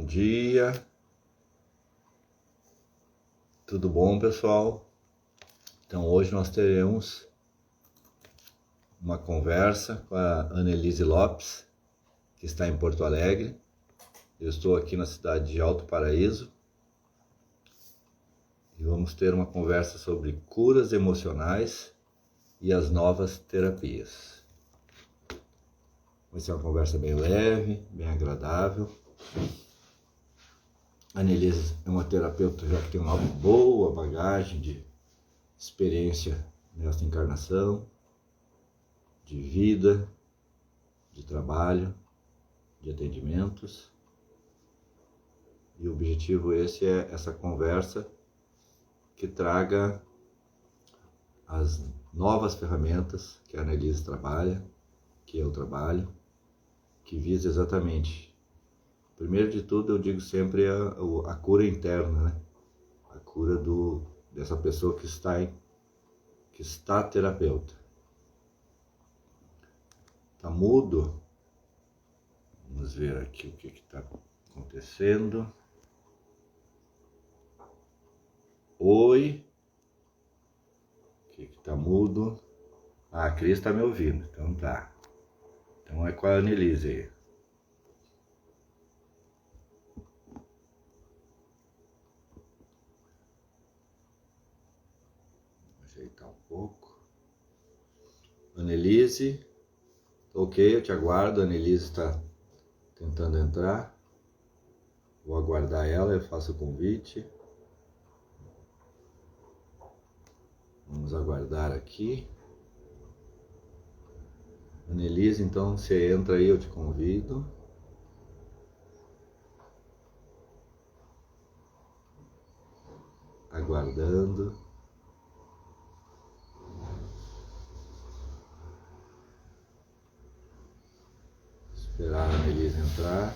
Bom dia, tudo bom, pessoal? Então hoje nós teremos uma conversa com a Annelise Lopes, que está em Porto Alegre. Eu estou aqui na cidade de Alto Paraíso e vamos ter uma conversa sobre curas emocionais e as novas terapias. Vai ser uma conversa bem leve, bem agradável. A Annelise é uma terapeuta já que tem uma boa bagagem de experiência nesta encarnação, de vida, de trabalho, de atendimentos. E o objetivo esse é essa conversa que traga as novas ferramentas que a Annelise trabalha, que eu trabalho, que visa exatamente, primeiro de tudo eu digo sempre a cura interna, né? A cura dessa pessoa que está terapeuta. Tá mudo? Vamos ver aqui o que está acontecendo. Oi? O que tá mudo? Ah, a Cris tá me ouvindo, então tá. Então é com a Annelise aí. Vou ajeitar um pouco. Annelise, ok, eu te aguardo. A Annelise está tentando entrar. Vou aguardar ela, eu faço o convite. Vamos aguardar aqui. Annelise, então você entra aí, eu te convido. Aguardando. Esperar a Annelise entrar.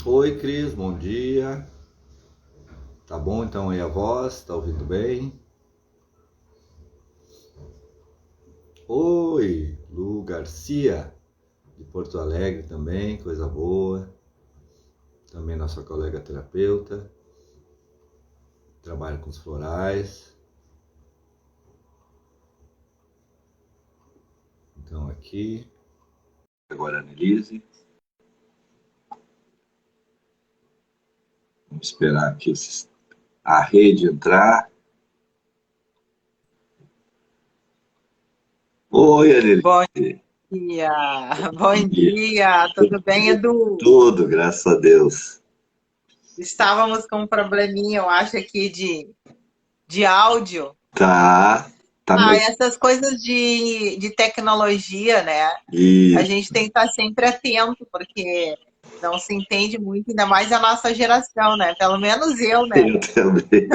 Oi, Cris, bom dia. Tá bom então aí a voz? Tá ouvindo bem? Oi, Lu Garcia, de Porto Alegre também, coisa boa. Também nossa colega terapeuta. Trabalha com os florais. Então aqui. Agora a Annelise. Vamos esperar aqui a rede entrar. Oi, Annelise. Bom dia, bom dia, tudo bem, Edu? Tudo, graças a Deus. Estávamos com um probleminha, eu acho, aqui de áudio. Tá mesmo. Essas coisas de tecnologia, né? A Isso, gente tem que estar sempre atento, porque não se entende muito, ainda mais a nossa geração, né? Pelo menos eu, né? eu também.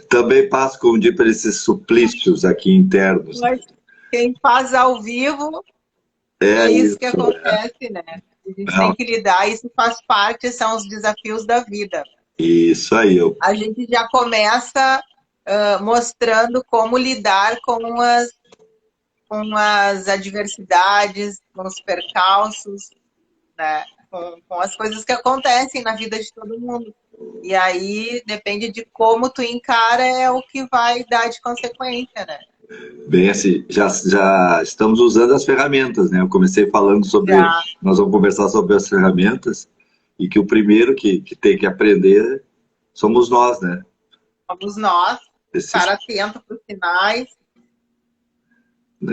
Também passo, como diz, por esses suplícios aqui internos. Mas quem faz ao vivo, É é isso que isso, acontece, né? A gente não, tem que lidar, isso faz parte, são os desafios da vida. isso aí. A gente já começa mostrando como lidar com as adversidades, com os percalços, né? Com as coisas que acontecem na vida de todo mundo. E aí, depende de como tu encara, é o que vai dar de consequência, né? Bem assim, já estamos usando as ferramentas, né? Eu comecei falando sobre, Já nós vamos conversar sobre as ferramentas e que o primeiro que tem que aprender somos nós, né? somos nós, Esses, estar atento para os sinais,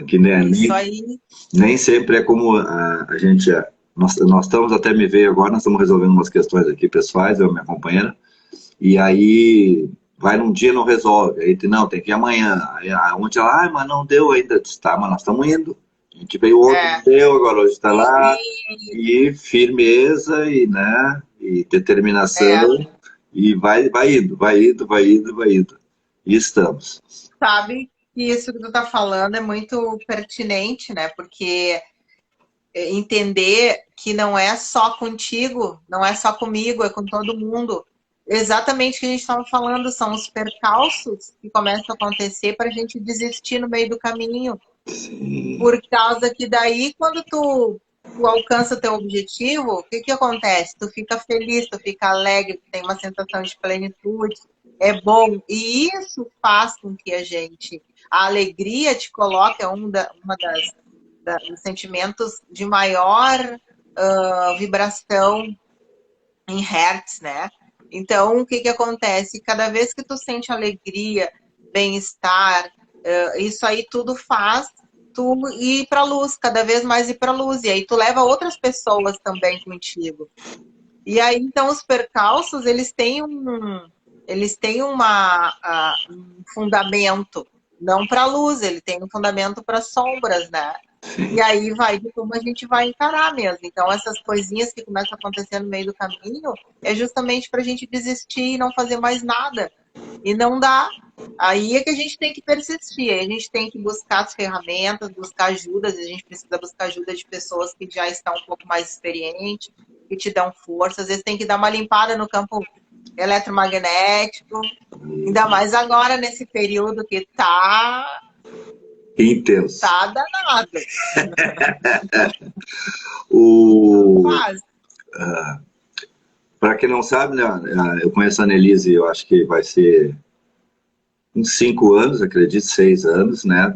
que nem, isso aí. nem sempre é como a gente é. Nós estamos, até me veio agora, nós estamos resolvendo umas questões aqui pessoais, eu e minha companheira, e aí vai num dia e não resolve. Aí não, tem que ir amanhã. Aí ontem ela, mas não deu ainda. Disse, tá, mas nós estamos indo. A gente veio ontem, não É, deu, agora hoje está lá. e, E firmeza e, né, e é, determinação. E vai indo, vai indo, vai indo, vai indo. E estamos. sabe que isso que tu tá falando é muito pertinente, né? Porque entender que não é só contigo, não é só comigo, é com todo mundo. Exatamente o que a gente estava falando, são os percalços que começam a acontecer para a gente desistir no meio do caminho. Sim. Por causa que daí, quando tu tu alcança teu objetivo, o que acontece? Tu fica feliz, tu fica alegre, tu tem uma sensação de plenitude, é bom. E isso faz com que a alegria te coloque, é dos sentimentos de maior vibração em hertz, né? Então, o que acontece? Cada vez que tu sente alegria, bem-estar, isso aí tudo faz tu ir para a luz, cada vez mais ir para a luz. E aí tu leva outras pessoas também contigo. E aí, então, os percalços, eles têm um fundamento, não para a luz, ele tem um fundamento para sombras, né? E aí vai de como a gente vai encarar mesmo. Então, essas coisinhas que começam a acontecer no meio do caminho é justamente para a gente desistir e não fazer mais nada. E não dá. Aí é que a gente tem que persistir, aí a gente tem que buscar as ferramentas, buscar ajudas, a gente precisa buscar ajuda de pessoas que já estão um pouco mais experientes, que te dão força. Às vezes tem que dar uma limpada no campo eletromagnético, ainda mais agora nesse período que tá intenso. Tá danado. Para quem não sabe, né, eu conheço a Annelise, eu acho que vai ser uns 5 anos, acredito, 6 anos, né?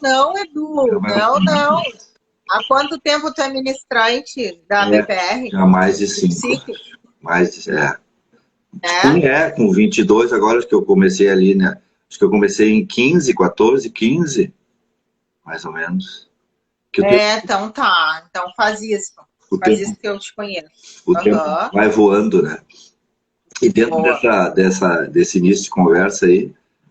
Não, Edu, não. Há quanto tempo tu é ministrante da BPR? Já mais de 5. Com 22, agora acho que eu comecei ali, né? Acho que eu comecei em 15, mais ou menos. Então tá. Então faz isso. Faz isso que eu te conheço. O tempo vai voando, né? E dentro desse início de conversa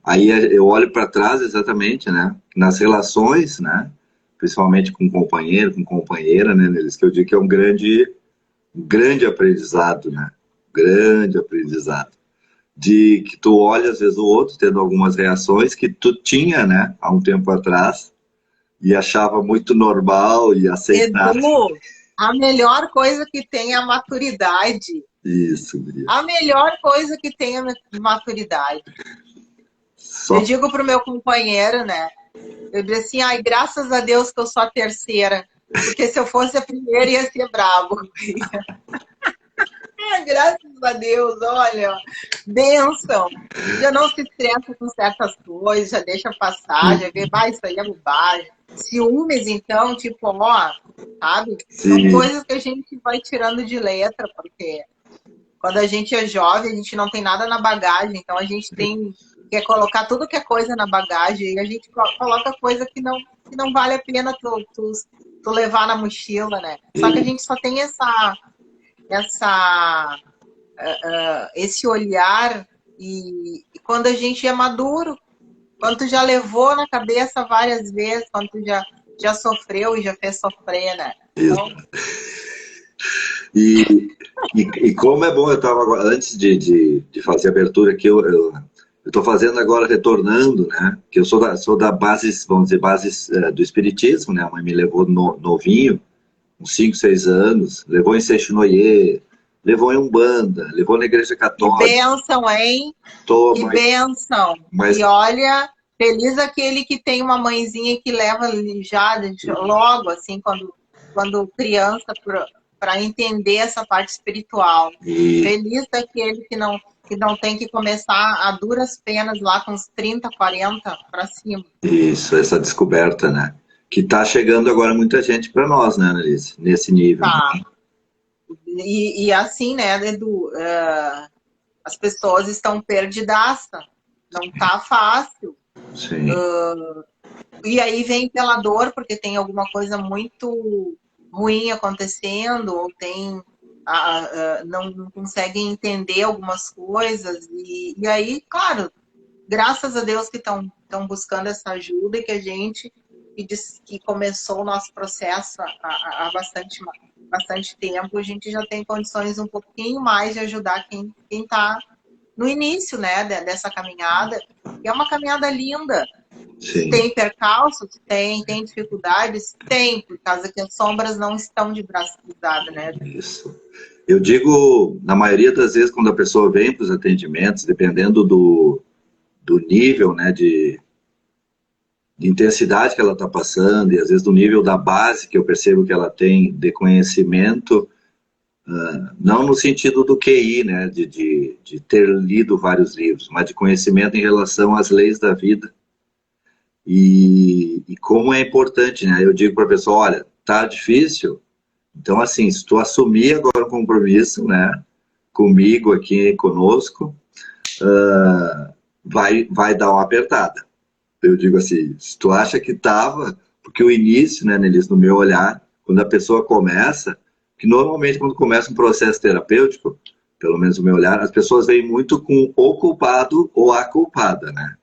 aí eu olho para trás exatamente, né? Nas relações, né? Principalmente com companheiro, com companheira, né? Neles, que eu digo que é um grande aprendizado, né? Grande aprendizado. De que tu olha, às vezes, o outro tendo algumas reações que tu tinha, né? Há um tempo atrás e achava muito normal e aceitável. Edu, a melhor coisa que tem é a maturidade. Isso, Maria. A melhor coisa que tem é a maturidade. Eu digo pro meu companheiro, né? Eu digo assim, ai, graças a Deus que eu sou a terceira. Porque se eu fosse a primeira, ia ser brabo. Graças a Deus, olha, bênção. Já não se estressa com certas coisas, já deixa passar, já vê, isso aí é bobagem. Ciúmes, então, tipo, sabe? São coisas que a gente vai tirando de letra, porque quando a gente é jovem, a gente não tem nada na bagagem, então a gente quer colocar tudo que é coisa na bagagem e a gente coloca coisa que não vale a pena tu levar na mochila, né? Só que a gente só tem esse olhar e quando a gente é maduro, quando tu já levou na cabeça várias vezes, quando tu já sofreu e já fez sofrer, né? Então... E como é bom, eu estava agora, antes de fazer a abertura aqui, eu estou fazendo agora, retornando, né? Que eu sou da bases, vamos dizer, bases do Espiritismo, né? A mãe me levou novinho, uns 5, 6 anos, levou em Seixinoye, levou em Umbanda, levou na Igreja Católica. Que bênção, hein? Bênção. E olha, feliz aquele que tem uma mãezinha que leva já logo, assim, quando criança, para entender essa parte espiritual. Feliz daquele que não tem que começar a duras penas lá com uns 30, 40 para cima. Isso, essa descoberta, né? Que está chegando agora muita gente para nós, né, Annelise? Nesse nível. Tá. E assim, né, Edu, as pessoas estão perdidaça, não tá fácil. Sim. E aí vem pela dor, porque tem alguma coisa muito ruim acontecendo, ou não conseguem entender algumas coisas. E aí, claro, graças a Deus que estão buscando essa ajuda e que a gente que começou o nosso processo há bastante tempo, a gente já tem condições um pouquinho mais de ajudar quem está no início, né, dessa caminhada, que é uma caminhada linda. Sim. Tem percalços? Tem dificuldades? Tem, por causa que as sombras não estão de braço cruzado, né? Isso. Eu digo, na maioria das vezes, quando a pessoa vem para os atendimentos, dependendo do nível, né, de de intensidade que ela está passando, e às vezes do nível da base que eu percebo que ela tem de conhecimento, não no sentido do QI, né, de ter lido vários livros, mas de conhecimento em relação às leis da vida. E como é importante, né? Eu digo para a pessoa, olha, tá difícil, então assim, se tu assumir agora o compromisso, né, comigo aqui, conosco, vai dar uma apertada. Eu digo assim, se tu acha que tava, porque o início, né, Nelis, no meu olhar, quando a pessoa começa, que normalmente quando começa um processo terapêutico, pelo menos no meu olhar, as pessoas vêm muito com o culpado ou a culpada, né?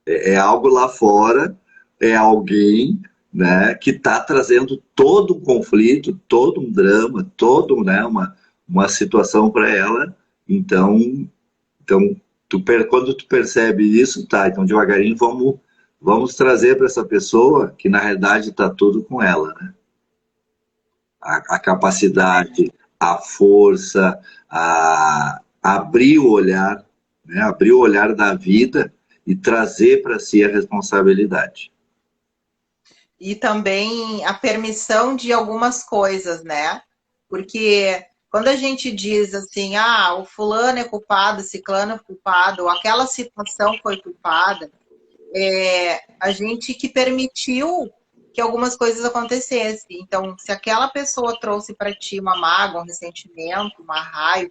É algo lá fora, é alguém, né, que está trazendo todo um conflito, todo um drama, todo, né, uma situação para ela. Então quando tu percebe isso, tá, então devagarinho vamos trazer para essa pessoa que na realidade está tudo com ela, né? A capacidade, a força, abrir o olhar, né? Abrir o olhar da vida e trazer para si a responsabilidade. E também a permissão de algumas coisas, né? Porque quando a gente diz assim, o fulano é culpado, o ciclano é culpado, ou aquela situação foi culpada, a gente que permitiu que algumas coisas acontecessem. Então, se aquela pessoa trouxe para ti uma mágoa, um ressentimento, uma raiva,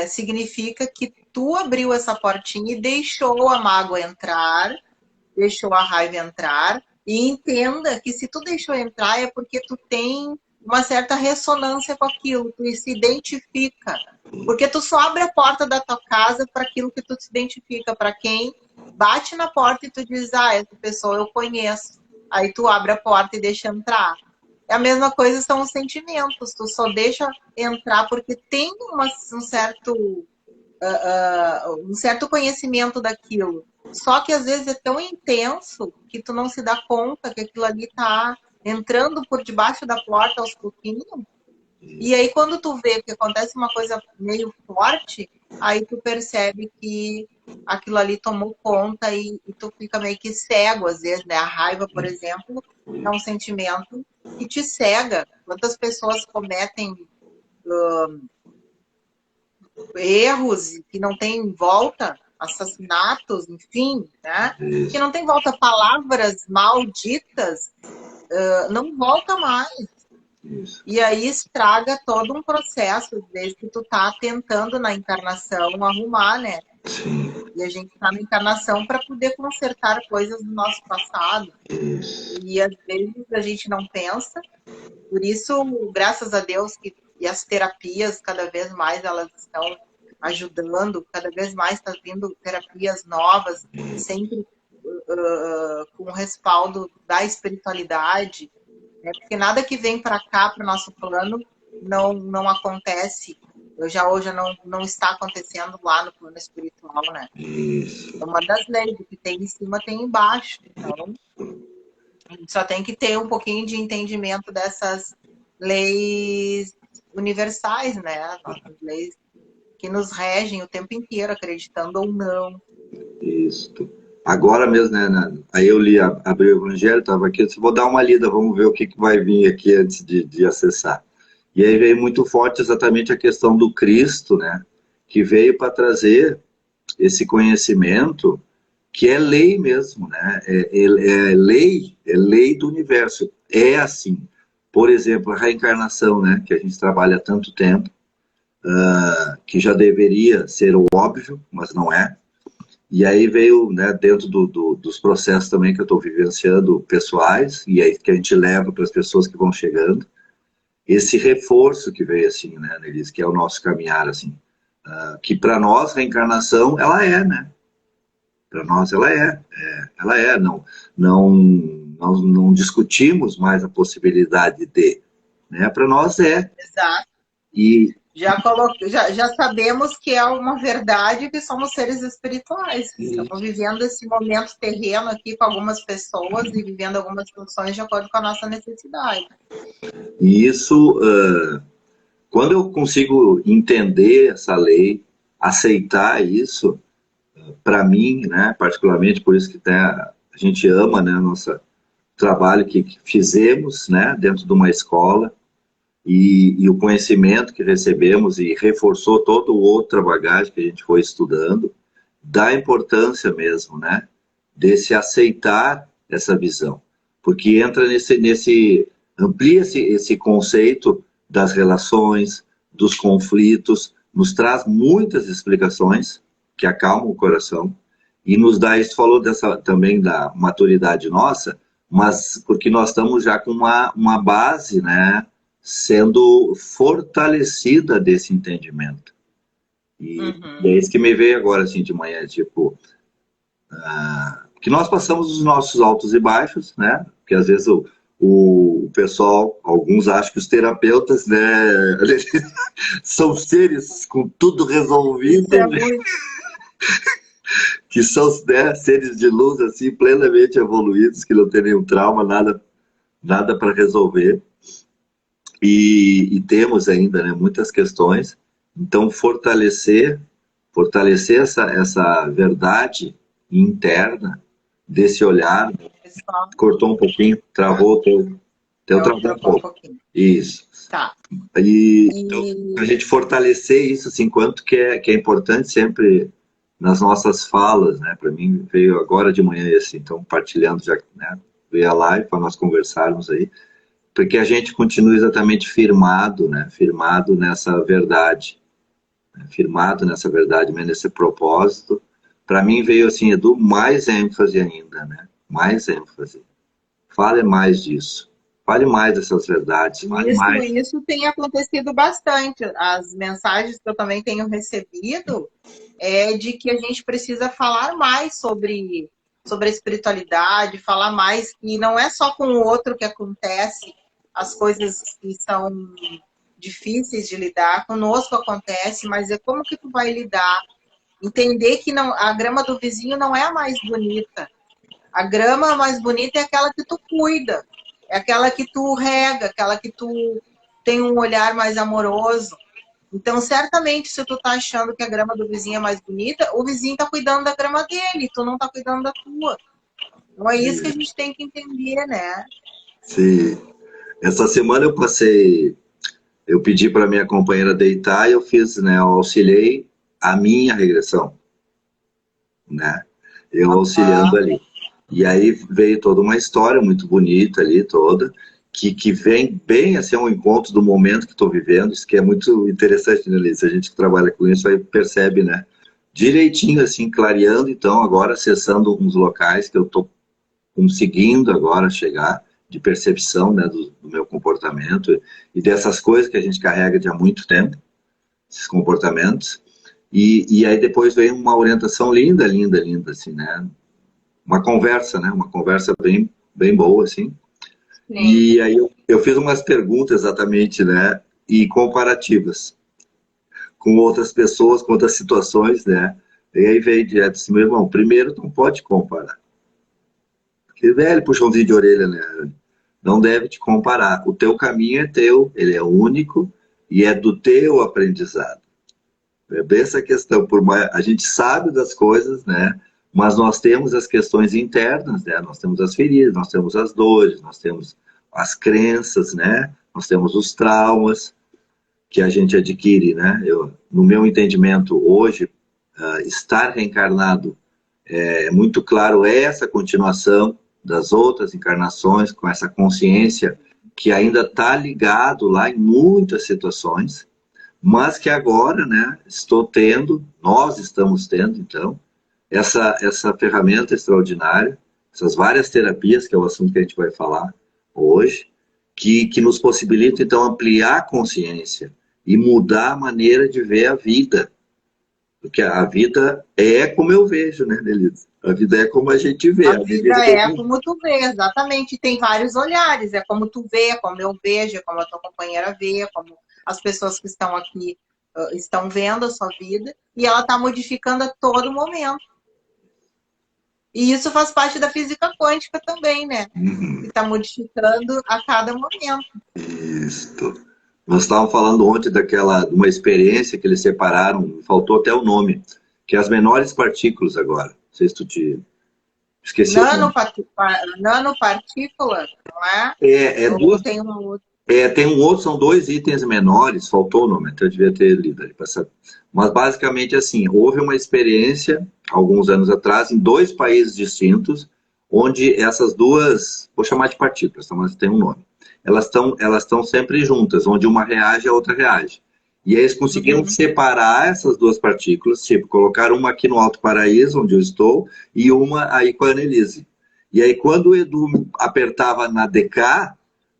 significa que tu abriu essa portinha e deixou a mágoa entrar, deixou a raiva entrar, e entenda que se tu deixou entrar é porque tu tem uma certa ressonância com aquilo, tu se identifica. Porque tu só abre a porta da tua casa para aquilo que tu se identifica, para quem bate na porta e tu diz, essa pessoa eu conheço. Aí tu abre a porta e deixa entrar. É a mesma coisa são os sentimentos, tu só deixa entrar porque tem um certo conhecimento daquilo. Só que às vezes é tão intenso que tu não se dá conta que aquilo ali tá entrando por debaixo da porta aos pouquinhos. E aí quando tu vê que acontece uma coisa meio forte, aí tu percebe que aquilo ali tomou conta e tu fica meio que cego às vezes, né? A raiva, por exemplo, é um sentimento que te cega. Quantas pessoas cometem erros que não tem volta, assassinatos, enfim, né? Que não tem volta, palavras malditas, não volta mais. Isso. E aí estraga todo um processo, desde que tu tá tentando na encarnação arrumar, né? Sim. E a gente tá na encarnação para poder consertar coisas do nosso passado. Isso. E às vezes a gente não pensa. Por isso, graças a Deus, e as terapias, cada vez mais elas estão ajudando, cada vez mais está vindo terapias novas, sempre com o respaldo da espiritualidade, né? Porque nada que vem para cá, para o nosso plano, não acontece, hoje não está acontecendo lá no plano espiritual, né? Isso. É uma das leis, o que tem em cima tem embaixo, então a gente só tem que ter um pouquinho de entendimento dessas leis universais, né? Nossas leis que nos regem o tempo inteiro, acreditando ou não. Isso. Agora mesmo, né? Aí eu abri o Evangelho, estava aqui, eu disse, vou dar uma lida, vamos ver o que vai vir aqui antes de acessar. E aí veio muito forte exatamente a questão do Cristo, né? Que veio para trazer esse conhecimento que é lei mesmo, né? É lei do universo. É assim. Por exemplo, a reencarnação, né? Que a gente trabalha há tanto tempo, que já deveria ser o óbvio, mas não é. E aí veio, né, dentro dos processos também que eu estou vivenciando pessoais, e aí que a gente leva para as pessoas que vão chegando, esse reforço que veio assim, né, Nelis, que é o nosso caminhar, assim, que para nós, reencarnação, ela é, né? Para nós ela é, não discutimos mais a possibilidade de, né? Para nós é. Exato. E Já sabemos que é uma verdade que somos seres espirituais. Estamos vivendo esse momento terreno aqui com algumas pessoas e vivendo algumas funções de acordo com a nossa necessidade. E isso, quando eu consigo entender essa lei, aceitar isso, para mim, né, particularmente, por isso que a gente ama, né, nosso trabalho que fizemos, né, dentro de uma escola, e o conhecimento que recebemos e reforçou toda outra bagagem que a gente foi estudando, da importância mesmo, né, desse aceitar essa visão, porque entra amplia esse conceito das relações, dos conflitos, nos traz muitas explicações que acalmam o coração e nos dá, isso falou também da maturidade nossa, mas porque nós estamos já com uma base, né, sendo fortalecida desse entendimento. E é isso que me veio agora, assim, de manhã, tipo, que nós passamos os nossos altos e baixos, né? Porque às vezes o pessoal, alguns acham que os terapeutas, né, são seres com tudo resolvido, Isso é muito... que são, né, seres de luz, assim, plenamente evoluídos, que não tem nenhum trauma, nada para resolver. E temos ainda, né, muitas questões. Então, fortalecer essa verdade interna, desse olhar. Pessoal, Cortou um pouquinho, travou, teu travou um pouco. Isso. Tá. Então, a gente fortalecer isso, assim, quanto que é importante sempre nas nossas falas, né? Para mim, veio agora de manhã, assim, então, partilhando, já, né, veio a live para nós conversarmos aí, porque a gente continua exatamente firmado, né? Firmado nessa verdade, né? Firmado nessa verdade, nesse propósito. Para mim veio, assim, Edu, mais ênfase ainda, né? Mais ênfase. Fale mais disso. Fale mais dessas verdades. Fale mais. Isso tem acontecido bastante. As mensagens que eu também tenho recebido é de que a gente precisa falar mais sobre a espiritualidade, falar mais que não é só com o outro que acontece as coisas que são difíceis de lidar, conosco acontece, mas é como que tu vai lidar. Entender que não, a grama do vizinho não é a mais bonita. A grama mais bonita é aquela que tu cuida, é aquela que tu rega, aquela que tu tem um olhar mais amoroso. Então, certamente, se tu tá achando que a grama do vizinho é mais bonita, o vizinho tá cuidando da grama dele, tu não tá cuidando da tua. Então, é isso que a gente tem que entender, né? Sim. Essa semana eu pedi para minha companheira deitar e eu fiz, né, eu auxiliei a minha regressão, né? Eu auxiliando ali. E aí veio toda uma história muito bonita ali, toda, que vem bem assim ao encontro do momento que estou vivendo, isso que é muito interessante, né, Liz? A gente que trabalha com isso aí percebe, né? Direitinho, assim, clareando, então, agora acessando uns locais que eu estou conseguindo agora chegar, de percepção, né, do meu comportamento e dessas coisas que a gente carrega de há muito tempo, esses comportamentos. E aí depois veio uma orientação linda, linda, linda, assim, né? Uma conversa, né? Uma conversa bem, bem boa, assim. Sim. E aí eu fiz umas perguntas exatamente, né? E comparativas com outras pessoas, com outras situações, né? E aí veio direto assim, meu irmão, primeiro não pode comparar. Porque velho puxãozinho de orelha, né? Não deve te comparar. O teu caminho é teu, ele é único e é do teu aprendizado. É bem essa questão, por mais, a gente sabe das coisas, né? Mas nós temos as questões internas, né? Nós temos as feridas, nós temos as dores, nós temos as crenças, né? Nós temos os traumas que a gente adquire, né? No meu entendimento, hoje, estar reencarnado é muito claro essa continuação das outras encarnações, com essa consciência que ainda está ligado lá em muitas situações, mas que agora, né, nós estamos tendo, então, essa ferramenta extraordinária, essas várias terapias, que é o assunto que a gente vai falar hoje, que nos possibilita, então, ampliar a consciência e mudar a maneira de ver a vida. Porque a vida é como eu vejo, né, Nelisa? A vida é como a gente vê. A vida é como tu vê, exatamente. Tem vários olhares. É como tu vê, é como eu vejo, é como a tua companheira vê, é como as pessoas que estão aqui estão vendo a sua vida. E ela está modificando a todo momento. E isso faz parte da física quântica também, né? Que está modificando a cada momento. Isso. Nós estávamos falando ontem de uma experiência que eles separaram, faltou até o nome, que é as menores partículas agora. Não sei se tu te Esqueci o nome. Nanopartícula, não é? É duas. Tem um outro. Tem um outro, são dois itens menores, faltou o nome, então eu devia ter lido ali para saber. Mas basicamente assim, houve uma experiência, alguns anos atrás, em dois países distintos, onde essas duas, vou chamar de partículas, tá? Mas tem um nome, elas estão sempre juntas, onde uma reage, a outra reage. E aí eles conseguiram separar essas duas partículas, tipo, colocar uma aqui no Alto Paraíso, onde eu estou, e uma aí com a Annelise. E aí quando o Edu apertava na DK,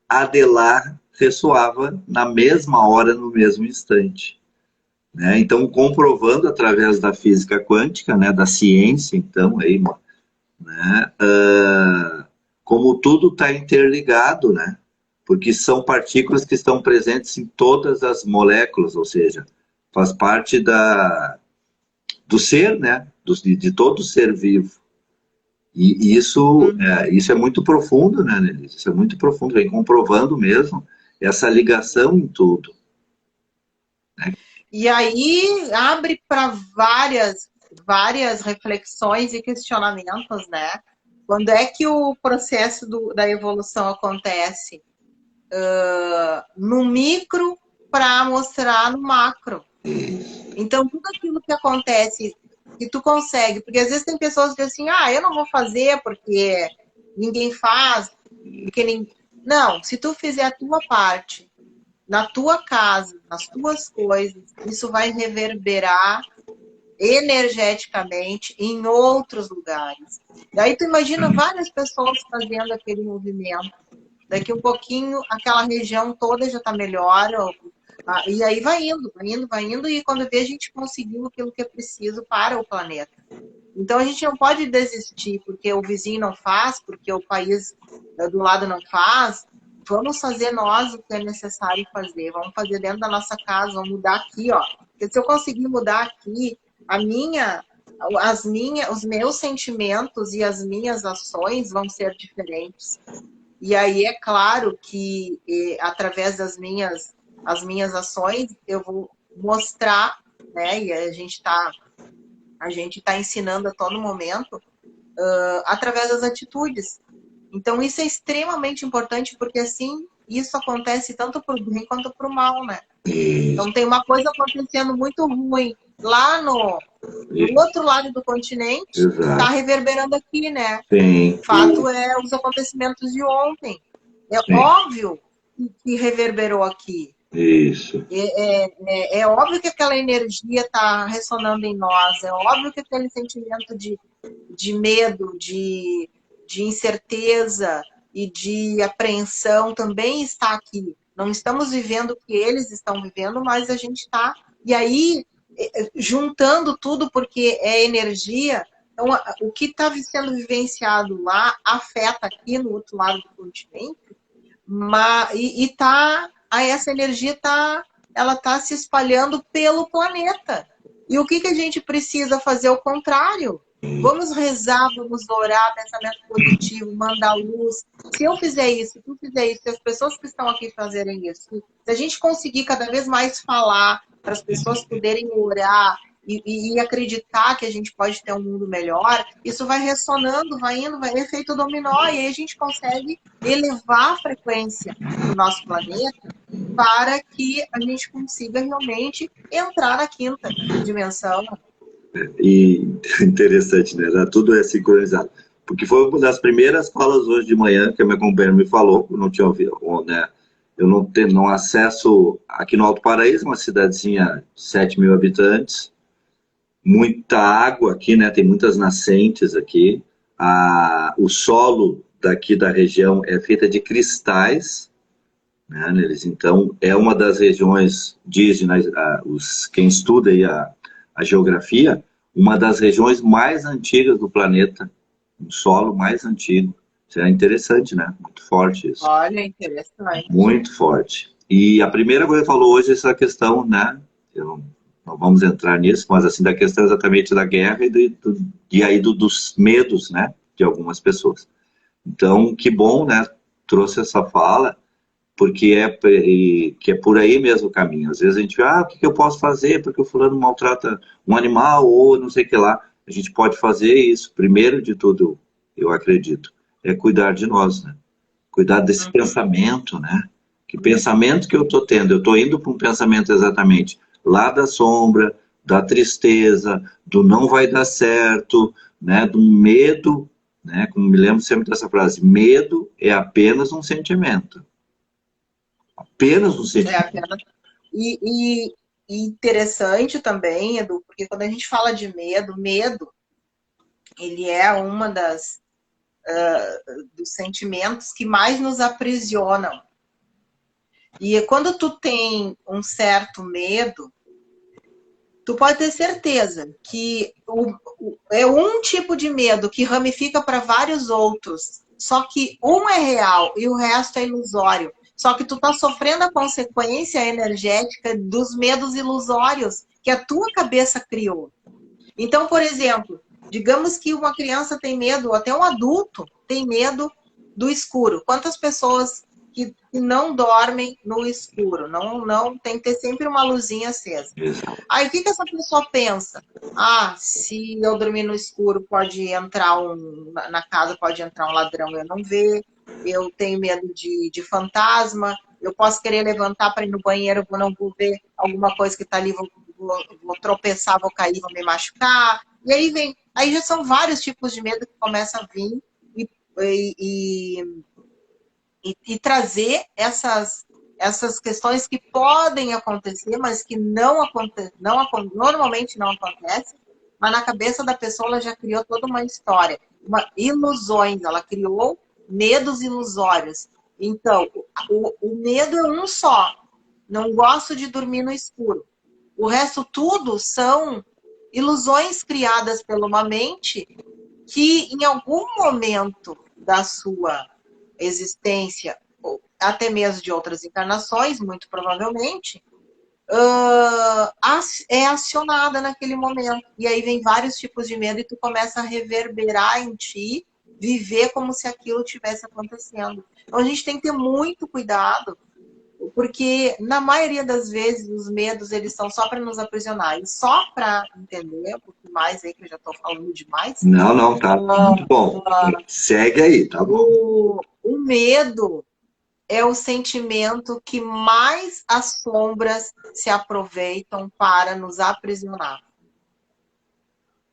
a Adelar ressoava na mesma hora, no mesmo instante. Né? Então, comprovando através da física quântica, né, da ciência, então, aí, né, como tudo está interligado, né? Porque são partículas que estão presentes em todas as moléculas, ou seja, faz parte do ser, né? De todo ser vivo. E isso é muito profundo, né, Nelise? Isso é muito profundo, vem comprovando mesmo essa ligação em tudo. Né? E aí abre para várias reflexões e questionamentos, né? Quando é que o processo da evolução acontece? No micro para mostrar no macro. Então, tudo aquilo que acontece que tu consegue, porque às vezes tem pessoas que dizem assim, eu não vou fazer porque ninguém faz, Não, se tu fizer a tua parte, na tua casa, nas tuas coisas, isso vai reverberar energeticamente em outros lugares. Daí tu imagina várias pessoas fazendo aquele movimento, daqui um pouquinho aquela região toda já está melhor, e aí vai indo, e quando vê a gente conseguiu aquilo que é preciso para o planeta. Então a gente não pode desistir porque o vizinho não faz, porque o país do lado não faz. Vamos fazer nós o que é necessário fazer, vamos fazer dentro da nossa casa, vamos mudar aqui, ó. Porque se eu conseguir mudar aqui, os meus sentimentos e as minhas ações vão ser diferentes. E aí é claro que através das minhas ações eu vou mostrar, né? E a gente tá ensinando a todo momento através das atitudes. Então isso é extremamente importante porque assim isso acontece tanto para o bem quanto para o mal, né? Então tem uma coisa acontecendo muito ruim lá no outro lado do continente, está reverberando aqui, né? Sim. O fato é os acontecimentos de ontem. É óbvio que reverberou aqui. Isso. É óbvio que aquela energia está ressonando em nós. É óbvio que aquele sentimento de medo, de incerteza e de apreensão também está aqui. Não estamos vivendo o que eles estão vivendo, mas a gente está... E aí, juntando tudo, porque é energia... Então, o que está sendo vivenciado lá afeta aqui no outro lado do continente, essa energia ela tá se espalhando pelo planeta. E o que a gente precisa fazer ao contrário? Vamos rezar, vamos orar, pensamento positivo, mandar luz. Se eu fizer isso, se tu fizer isso, se as pessoas que estão aqui fazerem isso, se a gente conseguir cada vez mais falar para as pessoas poderem orar, e acreditar que a gente pode ter um mundo melhor, isso vai ressonando, vai indo, vai efeito dominó, e aí a gente consegue elevar a frequência do nosso planeta para que a gente consiga realmente entrar na quinta dimensão. E interessante, né? Tudo é sincronizado. Porque foi uma das primeiras falas hoje de manhã que a minha companheira me falou, eu não tinha ouvido, né? Eu não acesso aqui no Alto Paraíso, uma cidadezinha de 7 mil habitantes, muita água aqui, né? Tem muitas nascentes aqui. O solo daqui da região é feita de cristais, né, neles. Então, é uma das regiões, dizem quem estuda aí a geografia, uma das regiões mais antigas do planeta, um solo mais antigo. Isso é interessante, né? Muito forte isso. Olha, interessante. Muito forte. E a primeira coisa que falou hoje é essa questão, né? Não vamos entrar nisso, mas assim, da questão exatamente da guerra e aí dos medos, né? De algumas pessoas. Então, que bom, né? Trouxe essa fala, porque que é por aí mesmo o caminho. Às vezes a gente vê, o que eu posso fazer porque o fulano maltrata um animal ou não sei o que lá. A gente pode fazer isso, primeiro de tudo, eu acredito, é cuidar de nós, né? Cuidar desse pensamento, né? Que pensamento que eu estou tendo? Eu estou indo para um pensamento exatamente lá da sombra, da tristeza, do não vai dar certo, né? Do medo, né? Como me lembro sempre dessa frase, medo é apenas um sentimento. Apenas um sentimento. Apenas. E interessante também, Edu, porque quando a gente fala de medo, ele é uma dos sentimentos que mais nos aprisionam. E quando tu tem um certo medo, tu pode ter certeza que é um tipo de medo que ramifica para vários outros. Só que um é real e o resto é ilusório. Só que tu tá sofrendo a consequência energética dos medos ilusórios que a tua cabeça criou. Então, por exemplo, digamos que uma criança tem medo, ou até um adulto tem medo do escuro. Quantas pessoas que não dormem no escuro? Não tem que ter sempre uma luzinha acesa. Aí o que essa pessoa pensa? Ah, se eu dormir no escuro, pode entrar na casa pode entrar um ladrão e eu não ver. Eu tenho medo de fantasma. Eu posso querer levantar para ir no banheiro, não vou ver alguma coisa que está ali, vou tropeçar, vou cair, vou me machucar. E aí já são vários tipos de medo que começam a vir e trazer essas questões que podem acontecer, mas que normalmente não acontecem, mas na cabeça da pessoa ela já criou toda uma história, ilusões, ela criou medos ilusórios. Então, o medo é um só. Não gosto de dormir no escuro. O resto tudo são ilusões criadas pela uma mente que em algum momento da sua existência, ou até mesmo de outras encarnações, muito provavelmente, é acionada naquele momento. E aí vem vários tipos de medo e tu começa a reverberar em ti, viver como se aquilo estivesse acontecendo. Então a gente tem que ter muito cuidado, porque na maioria das vezes os medos eles são só para nos aprisionar. E só para entender um pouco mais aí, que eu já estou falando demais. Não, tá muito bom. Segue aí, tá bom. O medo é o sentimento que mais as sombras se aproveitam para nos aprisionar.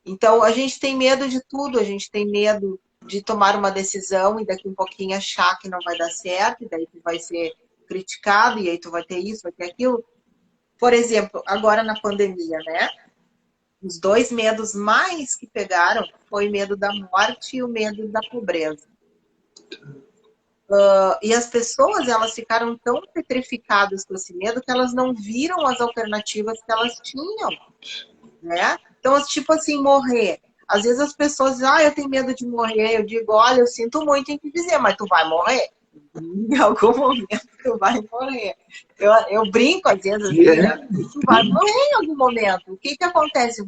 Então, a gente tem medo de tudo, a gente tem medo de tomar uma decisão e daqui um pouquinho achar que não vai dar certo, e daí tu vai ser criticado, e aí tu vai ter isso, vai ter aquilo. Por exemplo, agora na pandemia, né? Os dois medos mais que pegaram foi o medo da morte e o medo da pobreza. E as pessoas, elas ficaram tão petrificadas com esse medo que elas não viram as alternativas que elas tinham, né? Então, tipo assim, morrer. Às vezes as pessoas dizem, eu tenho medo de morrer. Eu digo, olha, eu sinto muito em te dizer, mas tu vai morrer. Em algum momento tu vai morrer. Eu brinco às vezes assim, né? Tu vai morrer em algum momento. O que acontece?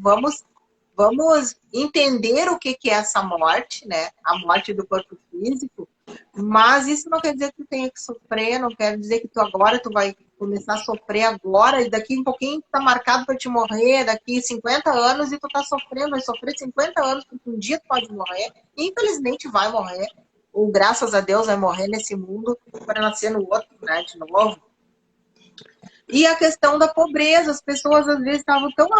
Vamos entender o que é essa morte, né? A morte do corpo físico. Mas isso não quer dizer que tu tenha que sofrer, não quer dizer que agora tu vai começar a sofrer agora, e daqui um pouquinho tu tá marcado para te morrer, daqui 50 anos e tu tá sofrendo, vai sofrer 50 anos, porque um dia tu pode morrer, e infelizmente vai morrer, ou graças a Deus vai morrer nesse mundo para nascer no outro, né, de novo. E a questão da pobreza, as pessoas às vezes estavam tão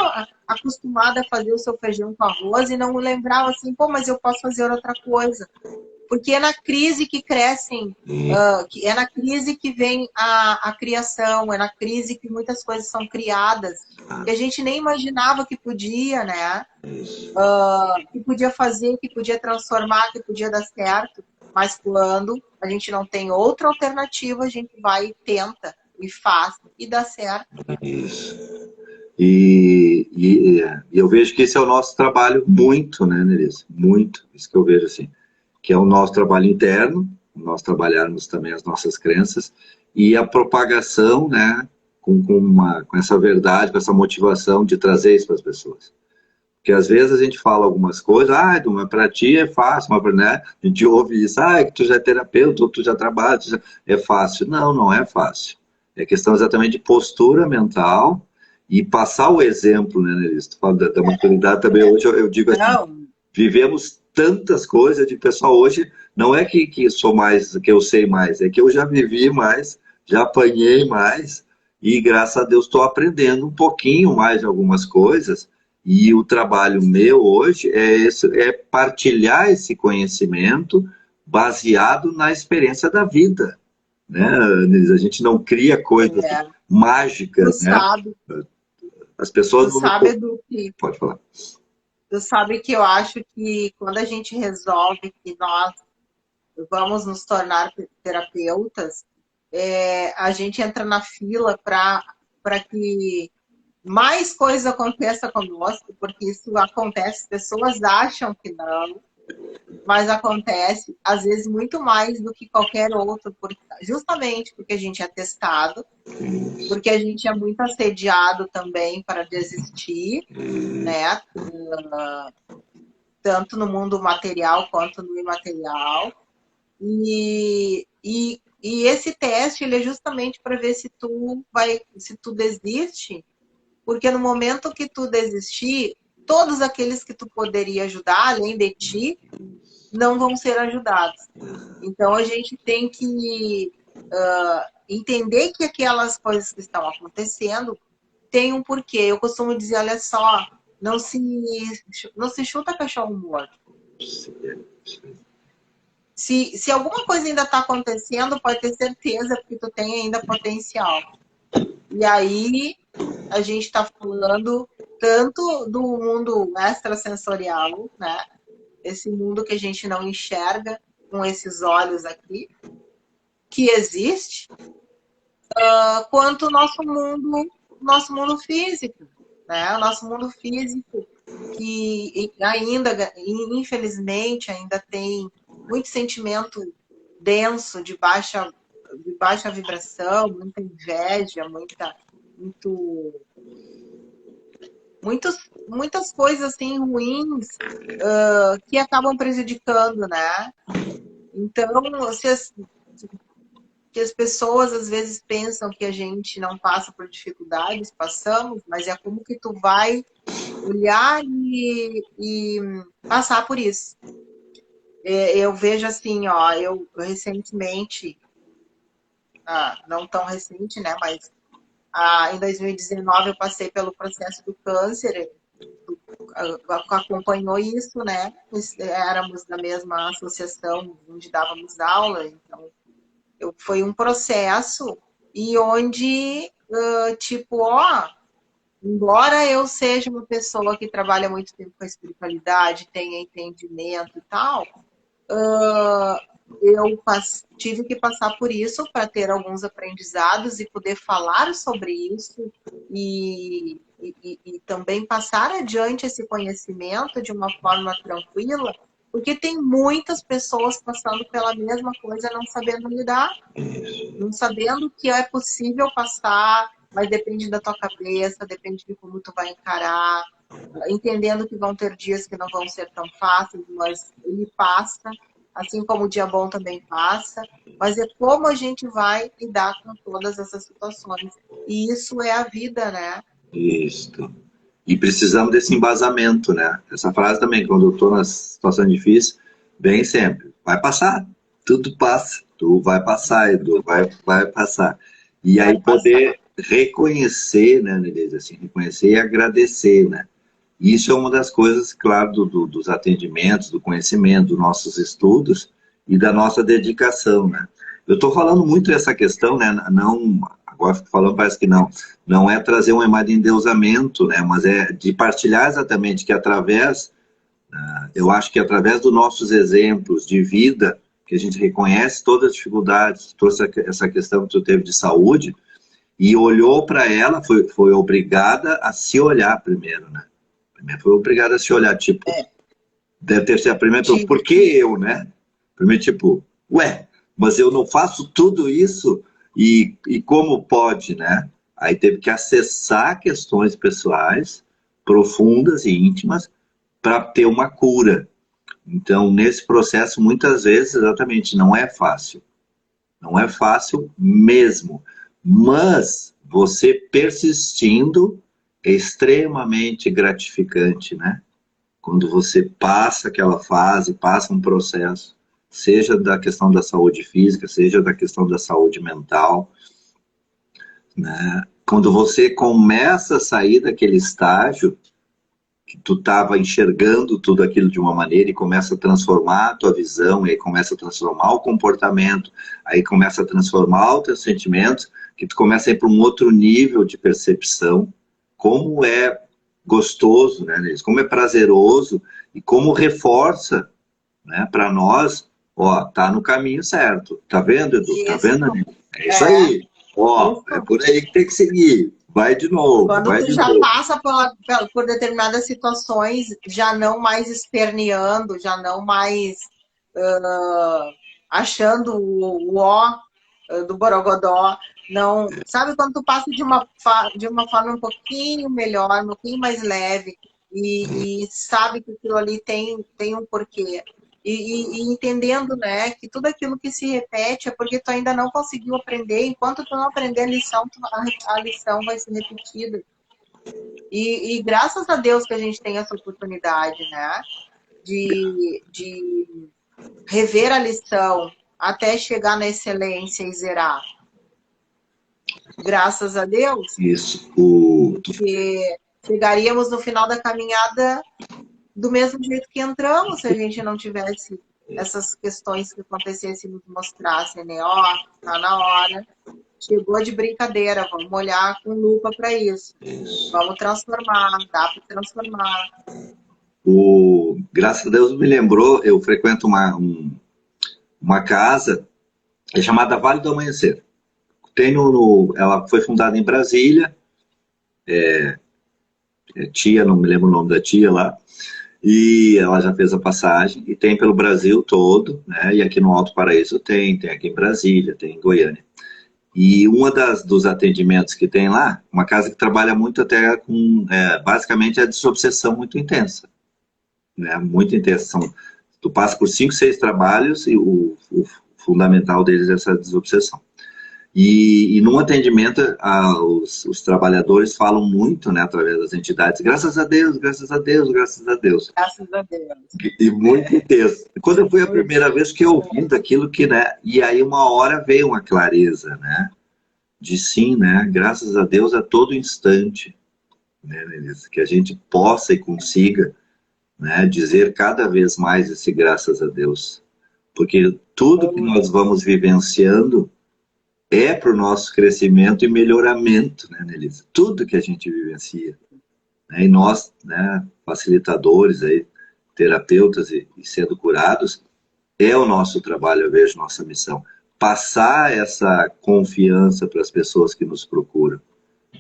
acostumadas a fazer o seu feijão com arroz e não lembravam assim, mas eu posso fazer outra coisa. Porque é na crise que crescem, é na crise que vem a criação, é na crise que muitas coisas são criadas, que a gente nem imaginava que podia, né? Que podia fazer, que podia transformar, que podia dar certo. Mas quando a gente não tem outra alternativa, a gente vai e tenta, e faz, e dá certo. Isso. E eu vejo que esse é o nosso trabalho muito, né, Nerissa? Muito, isso que eu vejo assim. Que é o nosso trabalho interno, nós trabalharmos também as nossas crenças, e a propagação, né, com essa verdade, com essa motivação de trazer isso para as pessoas. Porque às vezes a gente fala algumas coisas, mas para ti é fácil, mas, né, a gente ouve isso, que tu já é terapeuta, ou tu já trabalha, é fácil. Não é fácil. É questão exatamente de postura mental e passar o exemplo, né, Nerissa? Tu fala da maturidade também, hoje eu digo assim, vivemos tantas coisas de pessoal hoje, não é que sou mais, que eu sei mais, é que eu já vivi mais, já apanhei mais, e graças a Deus estou aprendendo um pouquinho mais de algumas coisas, e o trabalho meu hoje é partilhar esse conhecimento baseado na experiência da vida, né? A gente não cria coisas mágicas, Tu né? sabe, As pessoas tu sabe do que... Pode falar. Tu sabe que eu acho que quando a gente resolve que nós vamos nos tornar terapeutas, a gente entra na fila para que mais coisas aconteçam conosco, porque isso acontece, pessoas acham que não, mas acontece, às vezes, muito mais do que qualquer outro, justamente porque a gente é testado, porque a gente é muito assediado também para desistir, né? Tanto no mundo material quanto no imaterial. E esse teste ele é justamente para ver se tu desiste, porque no momento que tu desistir, todos aqueles que tu poderia ajudar, além de ti, não vão ser ajudados. Então a gente tem que entender que aquelas coisas que estão acontecendo tem um porquê. Eu costumo dizer, olha só, não se chuta cachorro morto. Se alguma coisa ainda está acontecendo, pode ter certeza, porque tu tem ainda potencial. E aí, a gente está falando tanto do mundo extrasensorial, né? Esse mundo que a gente não enxerga com esses olhos aqui, que existe, quanto o nosso mundo físico, né? O nosso mundo físico, que ainda, infelizmente, ainda tem muito sentimento denso, de baixa vibração, muita inveja, muitas coisas assim ruins que acabam prejudicando, né? Então, que as pessoas às vezes pensam que a gente não passa por dificuldades, passamos, mas é como que tu vai olhar e passar por isso. Eu vejo assim, ó, eu recentemente, não tão recente, né, mas em 2019 eu passei pelo processo do câncer, acompanhou isso, né, éramos da mesma associação onde dávamos aula, então foi um processo e onde, embora eu seja uma pessoa que trabalha muito tempo com a espiritualidade, tenha entendimento e tal, eu tive que passar por isso para ter alguns aprendizados e poder falar sobre isso e também passar adiante esse conhecimento de uma forma tranquila, porque tem muitas pessoas passando pela mesma coisa, não sabendo lidar, não sabendo que é possível passar, mas depende da tua cabeça, depende de como tu vai encarar, entendendo que vão ter dias que não vão ser tão fáceis, mas ele passa, assim como o dia bom também passa, mas é como a gente vai lidar com todas essas situações. E isso é a vida, né? Isso. E precisamos desse embasamento, né? Essa frase também, quando eu estou na situação difícil, vem sempre. Vai passar, tudo passa, tu vai passar, Edu, vai passar. E aí poder reconhecer, né, Nelise, assim, reconhecer e agradecer, né? Isso é uma das coisas, claro, dos atendimentos, do conhecimento, dos nossos estudos e da nossa dedicação, né? Eu estou falando muito dessa questão, né? Não, agora fico falando, parece que não é trazer uma imagem de endeusamento, né? Mas é de partilhar exatamente que através, eu acho que através dos nossos exemplos de vida, que a gente reconhece todas as dificuldades, toda essa questão que tu teve de saúde, e olhou para ela, foi obrigada a se olhar primeiro, né? Primeiro foi obrigada a se olhar, tipo, deve ter sido a primeira, por que eu, né? Primeiro, tipo, mas eu não faço tudo isso e como pode, né? Aí teve que acessar questões pessoais profundas e íntimas para ter uma cura. Então, nesse processo, muitas vezes, exatamente, não é fácil. Não é fácil mesmo. Mas você persistindo é extremamente gratificante, né? quando você passa aquela fase, passa um processo, seja da questão da saúde física, seja da questão da saúde mental, né? Quando você começa a sair daquele estágio, que tu estava enxergando tudo aquilo de uma maneira e começa a transformar a tua visão, e aí começa a transformar o comportamento, aí começa a transformar os teus sentimentos, que tu começa a ir para um outro nível de percepção, como é gostoso, né, Nelis? Como é prazeroso e como reforça, né, para nós, ó, tá no caminho certo. Tá vendo, Edu? Tá Isso. vendo, Nelis? É isso aí. Ó, é por aí que tem que seguir. Vai de novo, Quando vai tu de já novo. passa por determinadas situações, já não mais esperneando, já não mais achando o ó do borogodó, não, sabe quando tu passa de uma forma um pouquinho melhor, um pouquinho mais leve, e sabe que aquilo ali tem um porquê. E entendendo, né, que tudo aquilo que se repete é porque tu ainda não conseguiu aprender. Enquanto tu não aprender a lição, a lição vai ser repetida. E graças a Deus que a gente tem essa oportunidade, né, de rever a lição até chegar na excelência e zerar. Graças a Deus, Isso. porque chegaríamos no final da caminhada do mesmo jeito que entramos, se a gente não tivesse essas questões que acontecessem e nos mostrassem, né? Ó, tá na hora, chegou de brincadeira, vamos olhar com lupa para isso. Vamos transformar, dá para transformar. Graças a Deus me lembrou, eu frequento uma casa chamada Vale do Amanhecer. Ela foi fundada em Brasília, tia, não me lembro o nome da tia lá, e ela já fez a passagem, e tem pelo Brasil todo, né? E aqui no Alto Paraíso tem aqui em Brasília, tem em Goiânia. E dos atendimentos que tem lá, uma casa que trabalha muito até com, basicamente, a desobsessão muito intensa, né? Muito intensa. Tu passa por 5, 6 trabalhos e o fundamental deles é essa desobsessão. E num atendimento, os trabalhadores falam muito, né, através das entidades, graças a Deus, graças a Deus, graças a Deus. Graças a Deus. E muito intenso. Quando eu fui a primeira vez que eu ouvi daquilo que, né, e aí uma hora veio uma clareza, né, de sim, né, graças a Deus a todo instante, né, Melissa, que a gente possa e consiga, né, dizer cada vez mais esse graças a Deus. Porque tudo que nós vamos vivenciando é para o nosso crescimento e melhoramento, né, Nelisa? Tudo que a gente vivencia. Né? E nós, né, facilitadores, aí, terapeutas e sendo curados, é o nosso trabalho, eu vejo, nossa missão. Passar essa confiança para as pessoas que nos procuram,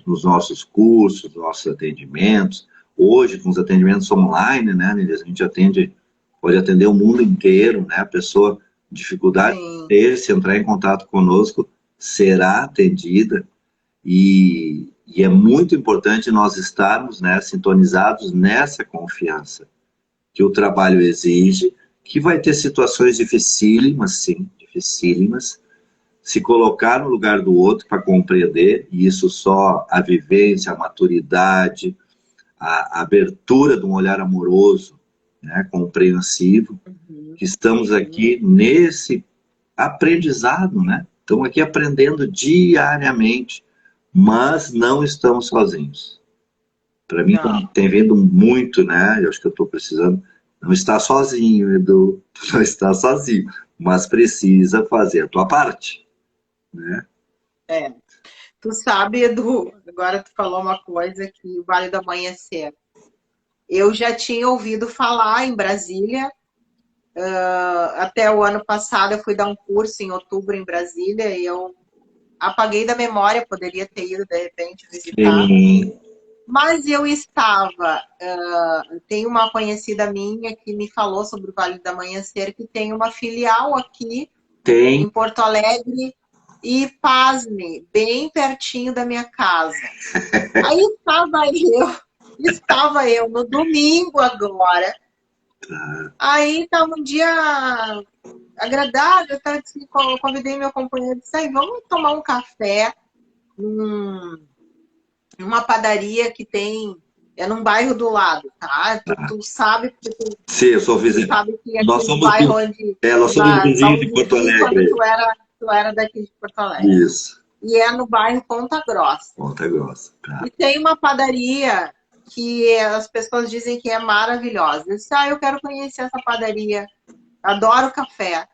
nos nossos cursos, nos nossos atendimentos. Hoje, com os atendimentos online, né, Nelisa, a gente pode atender o mundo inteiro, né? A pessoa, dificuldade de ter, se entrar em contato conosco, será atendida, e é muito importante nós estarmos, né, sintonizados nessa confiança que o trabalho exige, que vai ter situações dificílimas, sim, dificílimas, se colocar no lugar do outro para compreender, e isso só a vivência, a maturidade, a abertura de um olhar amoroso, né, compreensivo, que estamos aqui nesse aprendizado, né? Estamos aqui aprendendo diariamente, mas não estamos sozinhos. Para mim, tem vindo muito, né? Eu acho que eu estou precisando. Não está sozinho, Edu. Não está sozinho, mas precisa fazer a tua parte, né? Tu sabe, Edu, agora tu falou uma coisa que o Vale do Amanhecer. Eu já tinha ouvido falar em Brasília. Até o ano passado eu fui dar um curso em outubro em Brasília e eu apaguei da memória, poderia ter ido de repente visitar. Mas eu estava... tem uma conhecida minha que me falou sobre o Vale do Amanhecer, que tem uma filial aqui em Porto Alegre e, pasme, bem pertinho da minha casa. Aí estava eu no domingo agora. Aí estava um dia agradável, eu convidei meu companheiro e disse, aí, vamos tomar um café numa padaria que tem É num bairro do lado, tá? Tu sabe, porque Sim, eu sou tu vizinho. sabe que aqui Nós no somos, bairro onde nós somos vizinhos de somos Porto vizinhos quando Alegre. tu era daqui de Porto Alegre. Isso, E é no bairro Ponta Grossa. Ponta Grossa. Tá. E tem uma padaria que as pessoas dizem que é maravilhosa. Eu disse, eu quero conhecer essa padaria. Adoro café.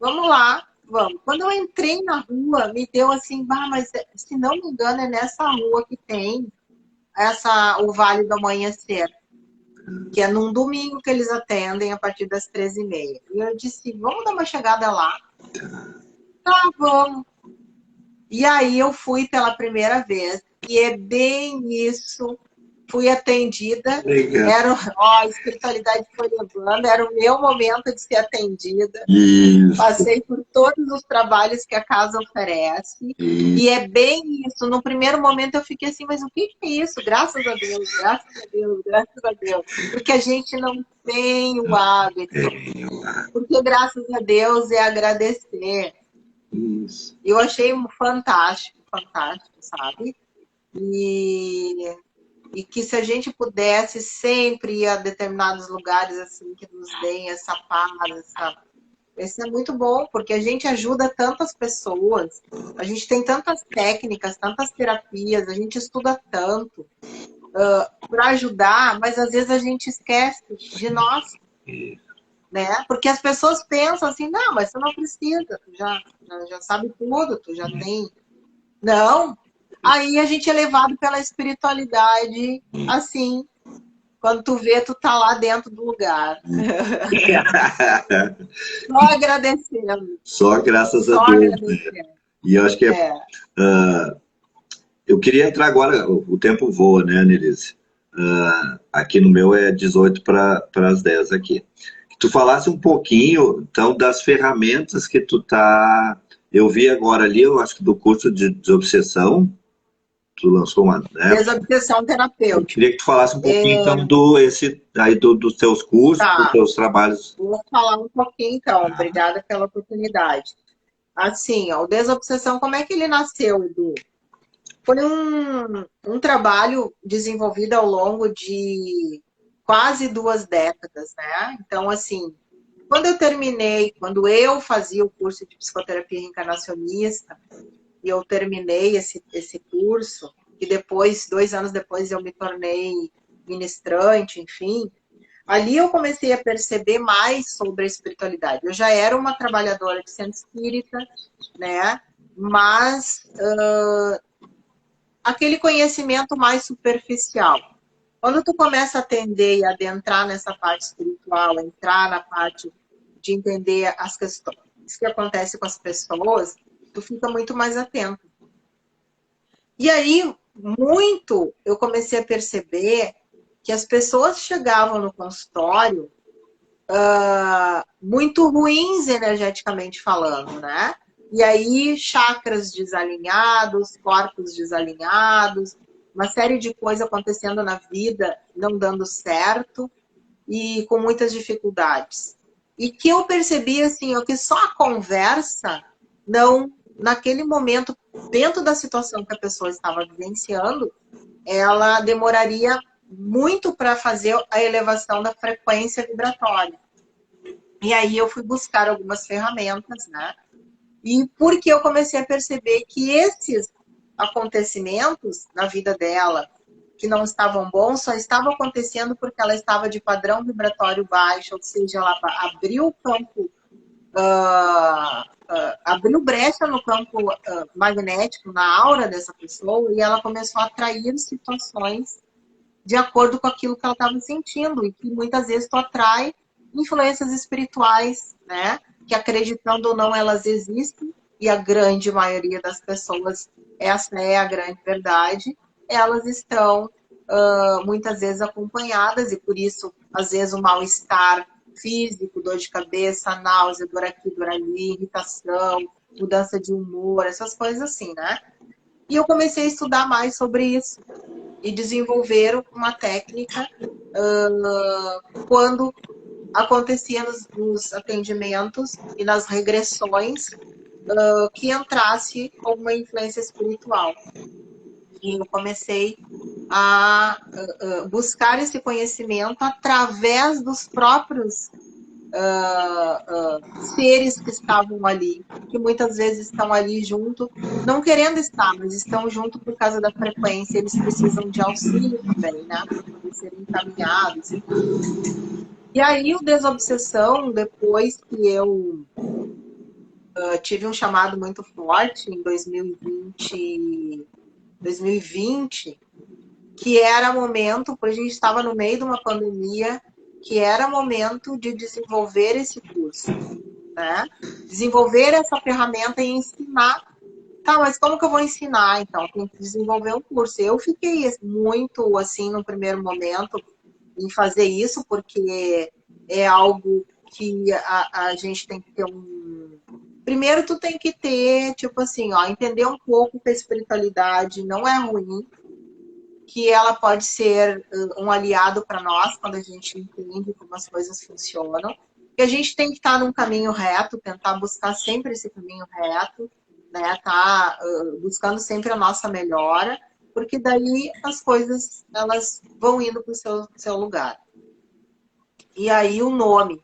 Vamos lá, vamos. Quando eu entrei na rua, me deu assim, mas se não me engano, é nessa rua que tem o Vale do Amanhecer, que é num domingo que eles atendem a partir das 13h30. E eu disse, vamos dar uma chegada lá? Tá, vamos. E aí eu fui pela primeira vez. E é bem isso. Fui atendida. Legal. A espiritualidade foi levando. Era o meu momento de ser atendida. Isso. Passei por todos os trabalhos que a casa oferece. Isso. E é bem isso. No primeiro momento eu fiquei assim, mas o que é isso? Graças a Deus, graças a Deus, graças a Deus. Porque a gente não tem o hábito. Porque graças a Deus é agradecer. Isso. Eu achei fantástico, fantástico, sabe? E que se a gente pudesse sempre ir a determinados lugares assim que nos deem essa paz, isso é muito bom, porque a gente ajuda tantas pessoas, a gente tem tantas técnicas, tantas terapias, a gente estuda tanto para ajudar, mas às vezes a gente esquece de nós, né? Porque as pessoas pensam assim, não, mas você não precisa, tu já sabe tudo, tu já tem... Não, aí a gente é levado pela espiritualidade, assim, quando tu vê, tu tá lá dentro do lugar. Só agradecendo. Só graças a Deus. Né? E eu acho que eu queria entrar agora, o tempo voa, né, Annelise? Aqui no meu é 18 para as 10 aqui. Que tu falasse um pouquinho, então, das ferramentas que tu tá... Eu vi agora ali, eu acho que do curso de desobsessão, tu lançou uma... Né? Desobsessão terapêutica. Eu queria que tu falasse um pouquinho, então, dos teus cursos, dos teus trabalhos. Vou falar um pouquinho, então. Obrigada pela oportunidade. Assim, o Desobsessão, como é que ele nasceu, Edu? Foi um trabalho desenvolvido ao longo de quase 2 décadas, né? Então, assim, quando eu fazia o curso de psicoterapia reencarnacionista, e eu terminei esse curso, e depois, 2 anos depois, eu me tornei ministrante, enfim, ali eu comecei a perceber mais sobre a espiritualidade. Eu já era uma trabalhadora de centro espírita, né? Mas aquele conhecimento mais superficial. Quando tu começa a atender e adentrar nessa parte espiritual, entrar na parte de entender as questões que acontecem com as pessoas, tu fica muito mais atento. E aí, eu comecei a perceber que as pessoas chegavam no consultório muito ruins energeticamente falando, né? E aí, chakras desalinhados, corpos desalinhados, uma série de coisas acontecendo na vida, não dando certo e com muitas dificuldades. E que eu percebi, assim, que só a conversa, não, naquele momento, dentro da situação que a pessoa estava vivenciando, ela demoraria muito para fazer a elevação da frequência vibratória. E aí eu fui buscar algumas ferramentas, né? E porque eu comecei a perceber que esses acontecimentos na vida dela, que não estavam bons, só estavam acontecendo porque ela estava de padrão vibratório baixo, ou seja, ela abriu o campo, abriu brecha no campo magnético, na aura dessa pessoa, e ela começou a atrair situações de acordo com aquilo que ela estava sentindo, e que muitas vezes tu atrai influências espirituais, né? Que acreditando ou não, elas existem, e a grande maioria das pessoas, essa é a grande verdade, elas estão muitas vezes acompanhadas, e por isso, às vezes, o mal-estar físico, dor de cabeça, náusea, dor aqui, dor ali, irritação, mudança de humor, essas coisas assim, né? E eu comecei a estudar mais sobre isso e desenvolver uma técnica quando acontecia nos atendimentos e nas regressões que entrasse alguma influência espiritual. E eu comecei a buscar esse conhecimento através dos próprios seres que estavam ali, que muitas vezes estão ali junto, não querendo estar, mas estão junto por causa da frequência, eles precisam de auxílio também, né? De serem encaminhados. E aí o Desobsessão, depois que eu tive um chamado muito forte em 2020, que era momento, porque a gente estava no meio de uma pandemia, que era momento de desenvolver esse curso, né? Desenvolver essa ferramenta e ensinar. Tá, mas como que eu vou ensinar, então? Tem que desenvolver um curso. Eu fiquei muito, assim, no primeiro momento, em fazer isso, porque é algo que a gente tem que ter Primeiro, tu tem que ter, tipo assim, ó, entender um pouco que a espiritualidade não é ruim, que ela pode ser um aliado para nós quando a gente entende como as coisas funcionam. E a gente tem que estar num caminho reto, tentar buscar sempre esse caminho reto, né? Tá buscando sempre a nossa melhora, porque daí as coisas elas vão indo para o seu lugar. E aí o nome,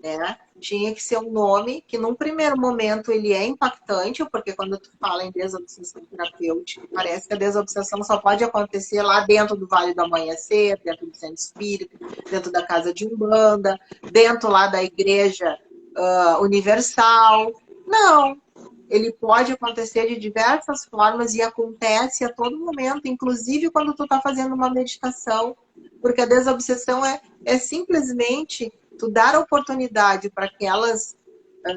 né? Tinha que ser um nome que, num primeiro momento, ele é impactante, porque quando tu fala em desobsessão terapêutica, parece que a desobsessão só pode acontecer lá dentro do Vale do Amanhecer, dentro do Centro Espírita, dentro da Casa de Umbanda, dentro lá da Igreja Universal. Não, ele pode acontecer de diversas formas e acontece a todo momento, inclusive quando tu tá fazendo uma meditação, porque a desobsessão é simplesmente tu dar a oportunidade para aquelas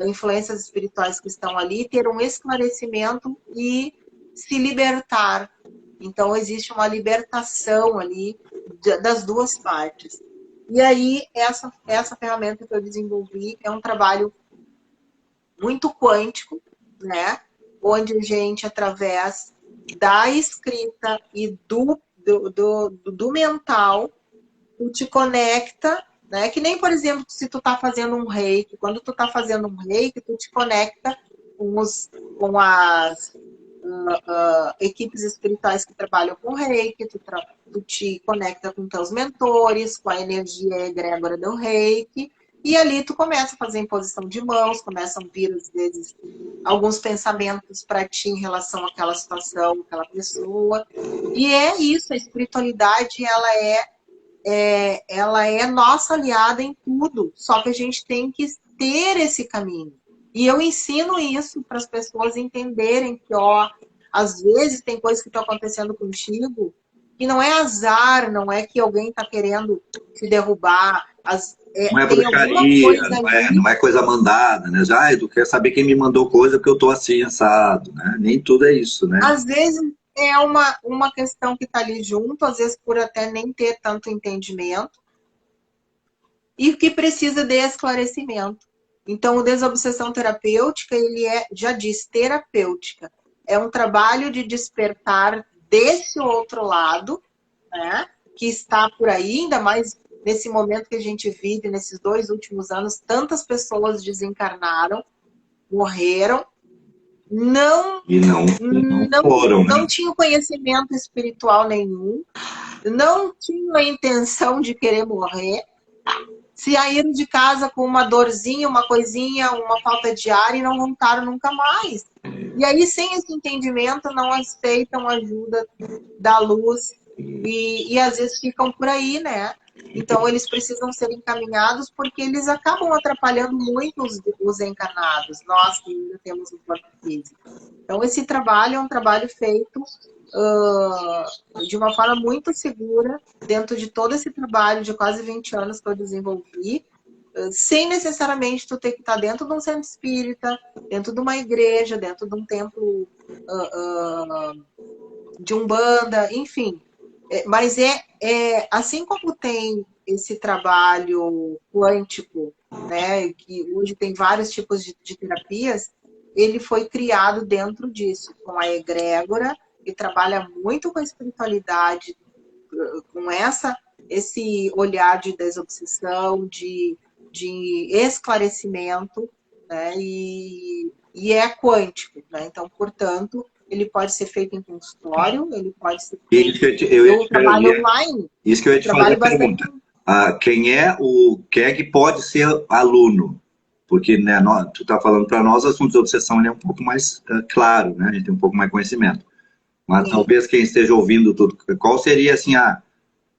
influências espirituais que estão ali ter um esclarecimento e se libertar. Então, existe uma libertação ali das duas partes. E aí, essa ferramenta que eu desenvolvi é um trabalho muito quântico, né? Onde a gente, através da escrita e do mental, tu te conecta, né? Que nem, por exemplo, se tu tá fazendo um reiki, quando tu tá fazendo um reiki, tu te conecta com as equipes espirituais que trabalham com reiki, tu te conecta com teus mentores, com a energia egrégora do reiki, e ali tu começa a fazer imposição de mãos, começam a vir, às vezes, alguns pensamentos para ti em relação àquela situação, àquela pessoa. E é isso, a espiritualidade, ela é nossa aliada em tudo, só que a gente tem que ter esse caminho. E eu ensino isso para as pessoas entenderem que, ó, às vezes tem coisas que estão acontecendo contigo que não é azar, não é que alguém está querendo te derrubar. Não é Tem alguma bruxaria, coisa não é coisa mandada, né? Já, tu quer saber quem me mandou coisa porque eu tô assim, assado, né? Nem tudo é isso, né? Às vezes é uma questão que está ali junto, às vezes por até nem ter tanto entendimento, e que precisa de esclarecimento. Então, o desobsessão terapêutica, ele já diz, terapêutica. É um trabalho de despertar desse outro lado, né, que está por aí, ainda mais nesse momento que a gente vive, nesses 2 últimos anos, tantas pessoas desencarnaram, morreram, não foram, né? não tinham conhecimento espiritual nenhum, não tinham a intenção de querer morrer, saíram de casa com uma dorzinha, uma coisinha, uma falta de ar e não voltaram nunca mais. E aí, sem esse entendimento, não aceitam a ajuda da luz e às vezes ficam por aí, né? Então, eles precisam ser encaminhados porque eles acabam atrapalhando muito os encarnados, nós que ainda temos um corpo físico. Então, esse trabalho é um trabalho feito de uma forma muito segura, dentro de todo esse trabalho de quase 20 anos que eu desenvolvi, sem necessariamente tu ter que estar dentro de um centro espírita, dentro de uma igreja, dentro de um templo de Umbanda, enfim. Mas assim como tem esse trabalho quântico, né, que hoje tem vários tipos de terapias, ele foi criado dentro disso, com a egrégora, e trabalha muito com a espiritualidade, com esse olhar de desobsessão, de esclarecimento, né? E é quântico, né? Então, portanto, ele pode ser feito em consultório, ele pode ser Isso feito... que eu trabalho ia, online. isso que eu ia te fazer a pergunta. Quem é que pode ser aluno? Porque, né, tu está falando para nós, o assunto de obsessão ele é um pouco mais claro, né? A gente tem um pouco mais conhecimento. Mas talvez quem esteja ouvindo tudo, qual seria, assim,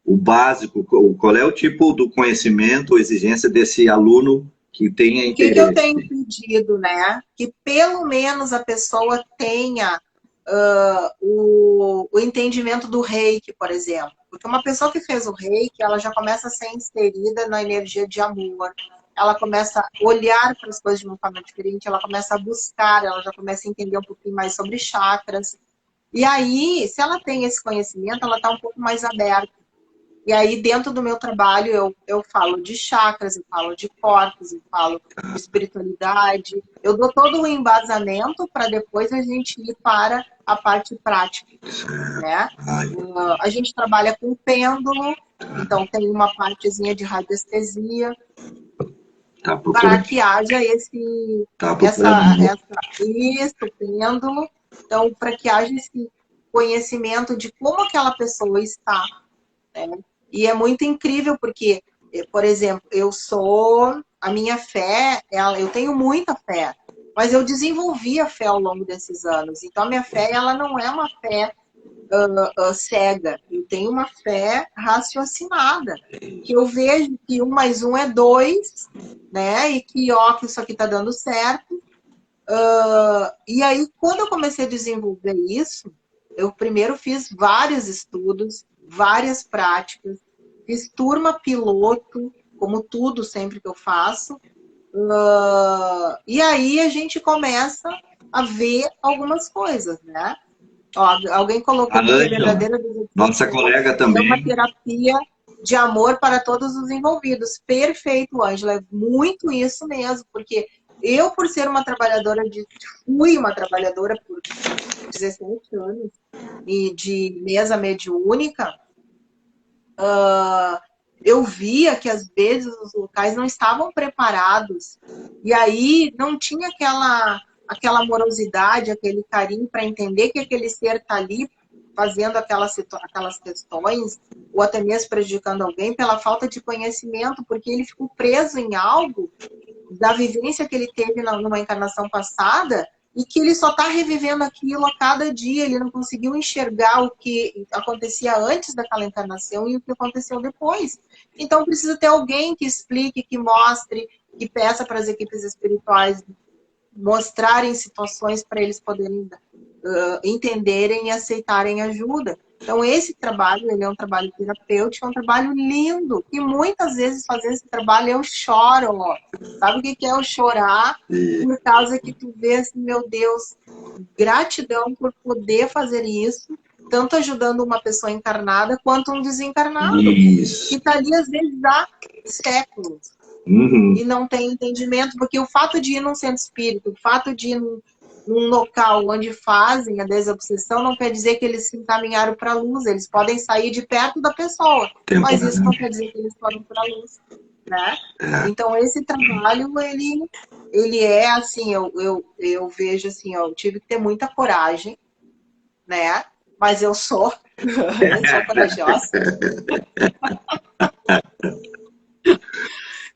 o básico, qual é o tipo do conhecimento ou exigência desse aluno que tenha O que interesse? eu tenho pedido, né? Que pelo menos a pessoa tenha o entendimento do reiki, por exemplo. Porque uma pessoa que fez o reiki, ela já começa a ser inserida na energia de amor. Ela começa a olhar para as coisas de uma forma diferente, ela começa a buscar, ela já começa a entender um pouquinho mais sobre chakras. E aí, se ela tem esse conhecimento, ela está um pouco mais aberta. E aí, dentro do meu trabalho, eu falo de chakras, eu falo de corpos, eu falo de espiritualidade. Eu dou todo o embasamento para depois a gente ir para a parte prática, né? A gente trabalha com pêndulo, então tem uma partezinha de radiestesia, para que haja esse pêndulo. Então, para que haja esse conhecimento de como aquela pessoa está, né? E é muito incrível porque, por exemplo, a minha fé, eu tenho muita fé, mas eu desenvolvi a fé ao longo desses anos. Então, a minha fé, ela não é uma fé cega. Eu tenho uma fé raciocinada, que eu vejo que 1 mais 1 é 2, né? E que isso aqui está dando certo. E aí, quando eu comecei a desenvolver isso, eu primeiro fiz vários estudos, várias práticas, fiz turma piloto, como tudo sempre que eu faço. E aí a gente começa a ver algumas coisas, né? Ó, alguém colocou aqui que a verdadeira nossa colega também. É uma terapia de amor para todos os envolvidos. Perfeito, Ângela. É muito isso mesmo, porque eu, por ser uma trabalhadora fui uma trabalhadora por 17 anos e de mesa mediúnica, eu via que às vezes os locais não estavam preparados e aí não tinha aquela amorosidade, aquele carinho para entender que aquele ser está ali fazendo aquelas questões ou até mesmo prejudicando alguém pela falta de conhecimento, porque ele ficou preso em algo da vivência que ele teve numa encarnação passada e que ele só está revivendo aquilo a cada dia. Ele não conseguiu enxergar o que acontecia antes daquela encarnação e o que aconteceu depois. Então precisa ter alguém que explique, que mostre, que peça para as equipes espirituais mostrarem situações para eles poderem entenderem e aceitarem ajuda. Então, esse trabalho, ele é um trabalho terapêutico, é um trabalho lindo. E muitas vezes, fazendo esse trabalho, eu choro. Ó. Sabe o que é eu chorar? Por causa que tu vê assim, meu Deus, gratidão por poder fazer isso, tanto ajudando uma pessoa encarnada, quanto um desencarnado. Isso. Que está ali, às vezes, há séculos. Uhum. E não tem entendimento, porque o fato de ir num centro espírita, o fato de ir num local onde fazem a desobsessão não quer dizer que eles se encaminharam para a luz. Eles podem sair de perto da pessoa, mas isso não quer dizer que eles foram para a luz, né? Então esse trabalho ele é assim, eu vejo assim, eu tive que ter muita coragem, né? Mas eu sou corajosa.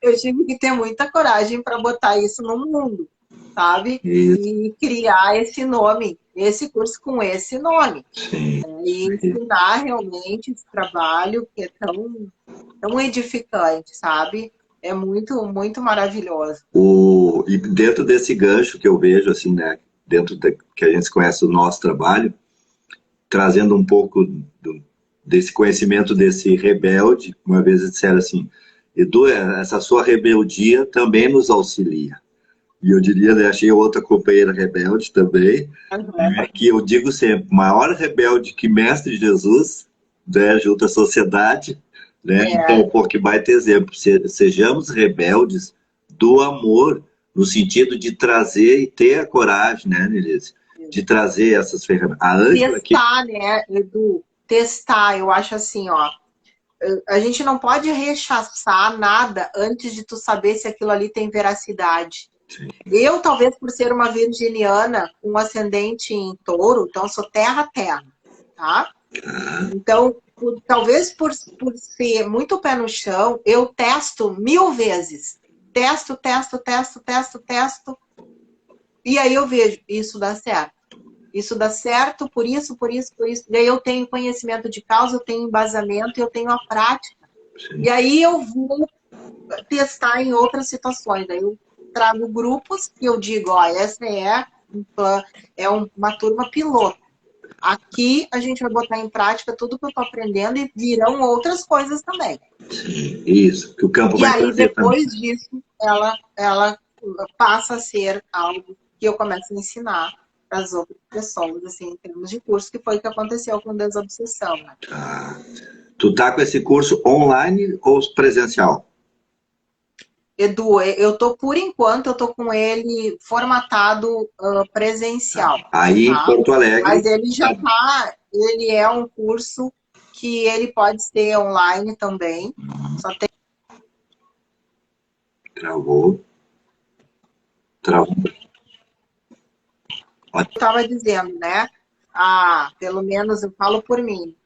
Eu tive que ter muita coragem para botar isso no mundo, sabe? E criar esse nome, esse curso com esse nome. Sim. E ensinar realmente esse trabalho que é tão edificante, sabe? É muito, muito maravilhoso. E dentro desse gancho que eu vejo, assim, né? Que a gente conhece o nosso trabalho, trazendo um pouco desse conhecimento desse rebelde, uma vez disseram assim, Edu, essa sua rebeldia também nos auxilia. E eu diria, né, achei outra companheira rebelde também, que eu digo sempre, maior rebelde que Mestre Jesus, né, junto à sociedade, né? Então, pô, que baita exemplo, sejamos rebeldes do amor, no sentido de trazer e ter a coragem, né, Nelise, de trazer essas ferramentas. A Ângela testar, né, Edu? Testar, eu acho assim, ó, a gente não pode rechaçar nada antes de tu saber se aquilo ali tem veracidade. Sim. Eu, talvez por ser uma virginiana, um ascendente em touro, então eu sou terra-terra, tá? Então, talvez por ser muito pé no chão, eu testo 1000 vezes. Testo. E aí eu vejo, isso dá certo. Isso dá certo por isso. Daí eu tenho conhecimento de causa, eu tenho embasamento e eu tenho a prática. Sim. E aí eu vou testar em outras situações. Daí eu trago grupos que eu digo, ó, essa é uma turma piloto. Aqui a gente vai botar em prática tudo que eu estou aprendendo e virão outras coisas também. Sim, isso, que o campo E vai aí, trazer depois também. disso, ela passa a ser algo que eu começo a ensinar para as outras pessoas, assim, em termos de curso, que foi o que aconteceu com Desobsessão. Né? Tá. Tu tá com esse curso online ou presencial? Edu, por enquanto, eu tô com ele formatado presencial. Aí em Tá? Porto Alegre. Mas ele é um curso que ele pode ser online também. Só tem. Travou. Eu estava dizendo, né? Pelo menos eu falo por mim.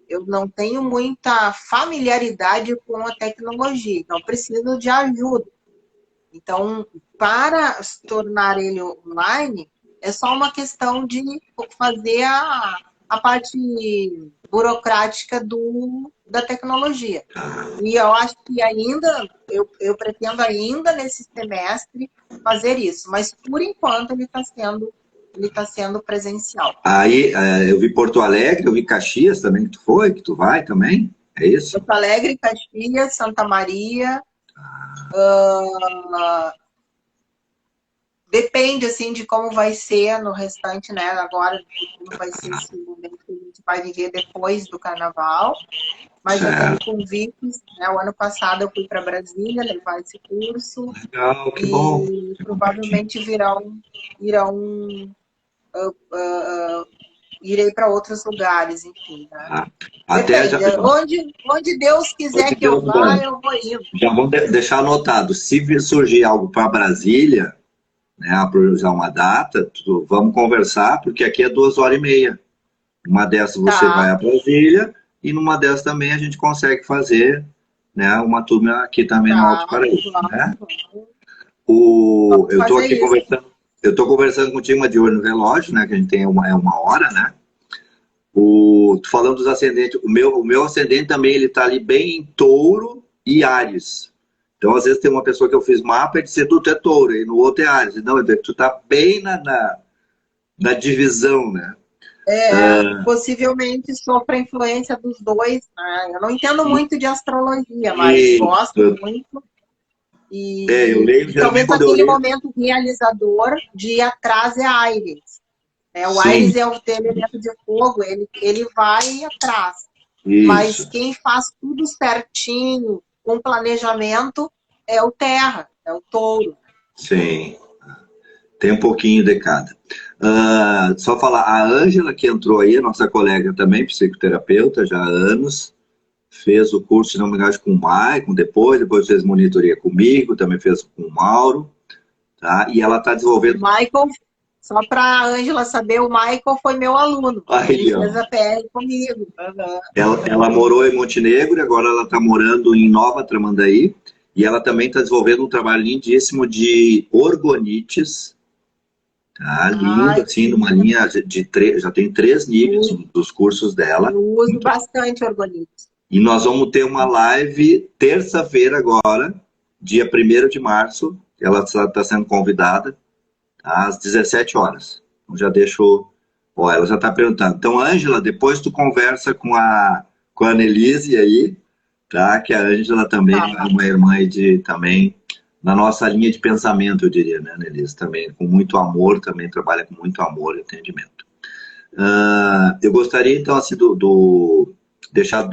Eu não tenho muita familiaridade com a tecnologia, então preciso de ajuda. Então, para se tornar ele online, é só uma questão de fazer a parte burocrática da tecnologia. E eu acho que eu pretendo ainda nesse semestre fazer isso, mas por enquanto ele está sendo presencial. Aí eu vi Porto Alegre, eu vi Caxias também, que tu vai também, é isso? Porto Alegre, Caxias, Santa Maria. Depende, assim, de como vai ser no restante, né? Agora, como vai ser esse momento que a gente vai viver depois do Carnaval. Mas eu tenho convites, né? O ano passado eu fui para Brasília levar esse curso. Legal, que bom. Provavelmente irei para outros lugares, enfim. Né? Até onde Deus quiser que eu vá, eu vou indo. Já vou deixar anotado. Se surgir algo para Brasília, né, para uma data, vamos conversar, porque aqui é 2h30. Uma dessas você vai a Brasília e numa dessas também a gente consegue fazer, né, uma turma aqui também no Alto Paraíso. Né? Eu estou aqui conversando. Eu estou conversando contigo, mas de olho no relógio, né? Que a gente tem uma hora, né? Tô falando dos ascendentes. O meu ascendente também, ele tá ali bem em Touro e Áries. Então, às vezes, tem uma pessoa que eu fiz mapa e disse, tu é Touro, e no outro é Áries. Não, tu tá bem na divisão, né? Possivelmente sofre a influência dos dois. Né? Eu não entendo muito de astrologia, mas gosto muito. Eu leio talvez aquele momento realizador de ir atrás é Áries. O Áries é o elemento de fogo, ele vai atrás. Isso. Mas quem faz tudo certinho, com planejamento, é o Terra, é o Touro. Sim. Tem um pouquinho de cada. Só falar, a Ângela que entrou aí, nossa colega também, psicoterapeuta, já há anos, fez o curso, se não me engano, com o Maicon, depois fez monitoria comigo, também fez com o Mauro, tá? E ela está desenvolvendo... Michael, só para a Ângela saber, o Michael foi meu aluno, ele fez a PR comigo. Ela morou em Montenegro, agora ela está morando em Nova Tramandaí, e ela também está desenvolvendo um trabalho lindíssimo de orgonites, tá? Lindo, assim, numa linha de já tem 3 níveis dos cursos dela. Eu uso bastante orgonites. E nós vamos ter uma live terça-feira agora, dia 1º de março. Ela está sendo convidada às 17 horas. Então já deixou... ela já está perguntando. Então, Ângela, depois tu conversa com a Annelise aí, tá? Que a Ângela também é uma irmã também na nossa linha de pensamento, eu diria, né, Annelise? Também com muito amor, também trabalha com muito amor e atendimento. Eu gostaria, então, assim, deixar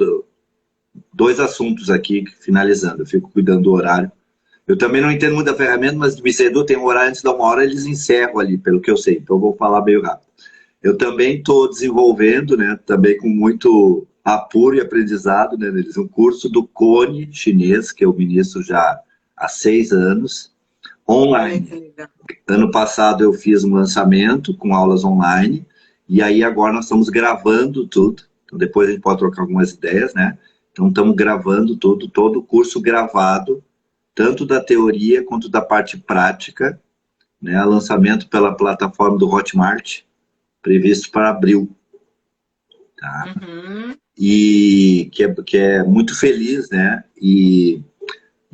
2 assuntos aqui, finalizando. Eu fico cuidando do horário. Eu também não entendo muito da ferramenta, mas o Edu tem um horário antes da 1 hora, eles encerram ali, pelo que eu sei. Então, eu vou falar meio rápido. Eu também estou desenvolvendo, né, também com muito apuro e aprendizado, né, um curso do Cone chinês, que eu ministro já há 6 anos, online. Que legal. Ano passado eu fiz um lançamento com aulas online, e aí agora nós estamos gravando tudo. Então depois a gente pode trocar algumas ideias, né? Então estamos gravando tudo, todo o curso gravado, tanto da teoria quanto da parte prática, né? Lançamento pela plataforma do Hotmart, previsto para abril. Tá? Uhum. E que é muito feliz, né? E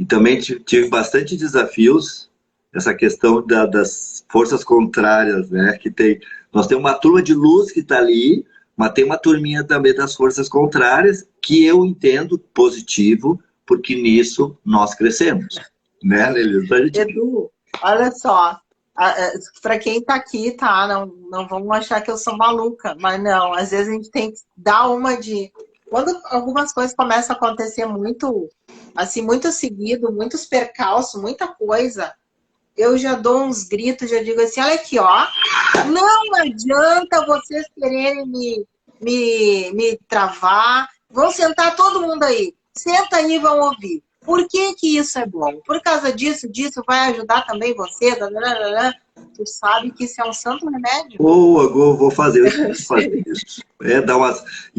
também tive bastante desafios, essa questão das forças contrárias, né? Nós temos uma turma de luz que está ali, mas tem uma turminha também das forças contrárias, que eu entendo positivo, porque nisso nós crescemos, né, Nelisa? Edu, olha só, para quem está aqui, tá? Não vamos achar que eu sou maluca, mas não, às vezes a gente tem que dar uma de... Quando algumas coisas começam a acontecer muito, assim, muito seguido, muitos percalços, muita coisa, eu já dou uns gritos, já digo assim, olha aqui, ó, não adianta vocês quererem me travar, vão sentar todo mundo aí, senta aí e vão ouvir. Por que que isso é bom? Por causa disso vai ajudar também você, tu sabe que isso é um santo remédio. Vou fazer, eu esqueci de fazer isso.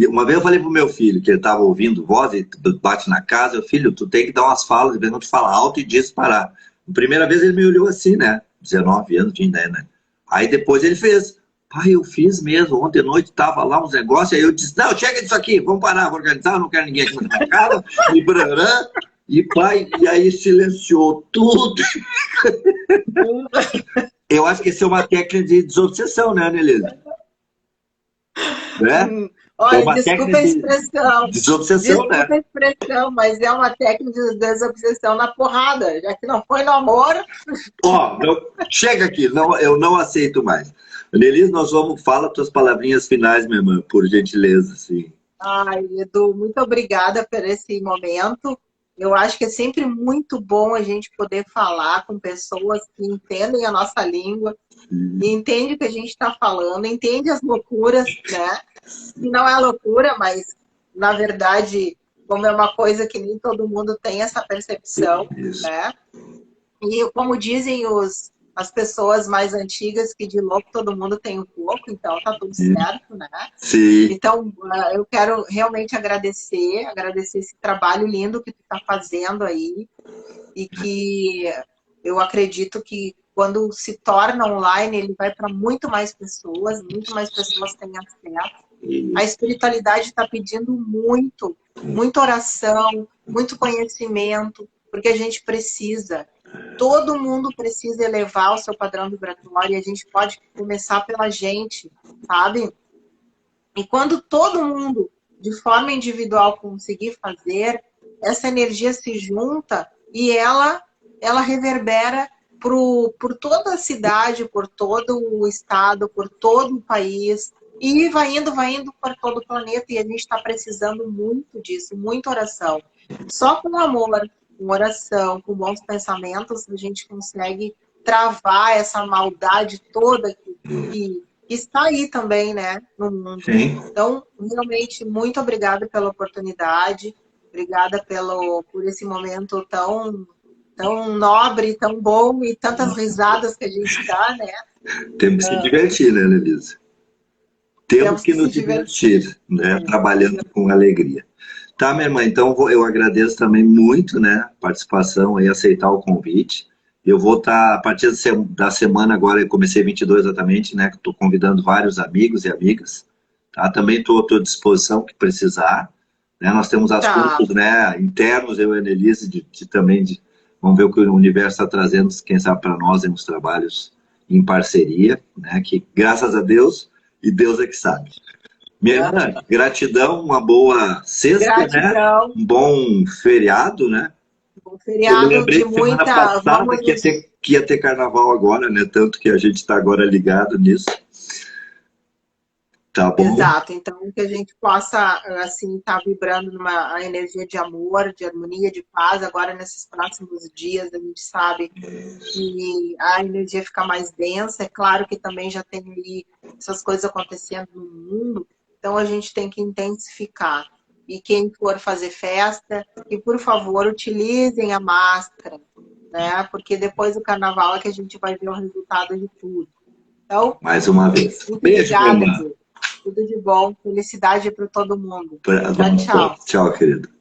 Uma vez eu falei pro meu filho, que ele estava ouvindo voz e bate na casa, eu, filho, tu tem que dar umas falas, de vez em quando tu fala alto e diz parar. A primeira vez ele me olhou assim, né? 19 anos, tinha ideia, né? Aí depois ele fez. Pai, eu fiz mesmo. Ontem à noite tava lá uns negócios, aí eu disse, não, chega disso aqui, vamos parar, vou organizar, não quero ninguém aqui na minha casa. E brarã. E pai, e aí silenciou tudo. Eu acho que isso é uma técnica de desobsessão, né, Nelisa? Né? Olha, É uma desculpa a expressão. Desobsessão, né? Desculpa a expressão, mas é uma técnica de desobsessão na porrada, já que não foi no amor. Chega aqui, eu não aceito mais. Nelisa, fala tuas palavrinhas finais, minha irmã, por gentileza, sim. Ai, Edu, muito obrigada por esse momento. Eu acho que é sempre muito bom a gente poder falar com pessoas que entendem a nossa língua, e entendem o que a gente está falando, entendem as loucuras, né? E não é loucura, mas, na verdade, como é uma coisa que nem todo mundo tem essa percepção, né? E como dizem as pessoas mais antigas, que de louco todo mundo tem um pouco, então tá tudo certo, né? Sim. Então, eu quero realmente agradecer esse trabalho lindo que tu tá fazendo aí, e que eu acredito que quando se torna online, ele vai para muito mais pessoas têm acesso. A espiritualidade está pedindo muita oração, muito conhecimento, porque a gente precisa. Todo mundo precisa elevar o seu padrão vibratório, e a gente pode começar pela gente, sabe? E quando todo mundo, de forma individual, conseguir fazer, essa energia se junta e ela reverbera por toda a cidade, por todo o estado, por todo o país, e vai indo por todo o planeta, e a gente está precisando muito disso, muita oração. Só com amor, com oração, com bons pensamentos, a gente consegue travar essa maldade toda que está aí também, né, no mundo. Sim. Então, realmente, muito obrigada pela oportunidade, obrigada por esse momento tão nobre, tão bom, e tantas risadas que a gente dá, né? Temos que se divertir, né, Nelisa? Temos que nos divertir, né? Trabalhando com alegria. Tá, minha irmã, então eu agradeço também muito, né, a participação e aceitar o convite. Eu vou estar, a partir da semana agora, eu comecei 22 exatamente, né, estou convidando vários amigos e amigas, tá? Também estou à disposição que precisar, né? Nós temos assuntos, né, internos, eu e a Annelise, vamos ver o que o universo está trazendo, quem sabe para nós, nos trabalhos em parceria, né, que graças a Deus, e Deus é que sabe. Minha irmã, gratidão, uma boa sexta, né? Um bom feriado, né? Um feriado de muita... Passada, que ia ter carnaval agora, né? Tanto que a gente está agora ligado nisso. Tá bom? Exato. Então, que a gente possa, assim, estar vibrando numa energia de amor, de harmonia, de paz. Agora, nesses próximos dias, a gente sabe que a energia fica mais densa. É claro que também já tem ali essas coisas acontecendo no mundo. Então, a gente tem que intensificar. E quem for fazer festa, que, por favor, utilizem a máscara. né? Porque depois do carnaval é que a gente vai ver o resultado de tudo. Então, mais uma vez. muito Beijo, obrigada, Vilma. Gu. Tudo de bom. Felicidade para todo mundo. Tchau, Tchau, tchau. tchau, querido.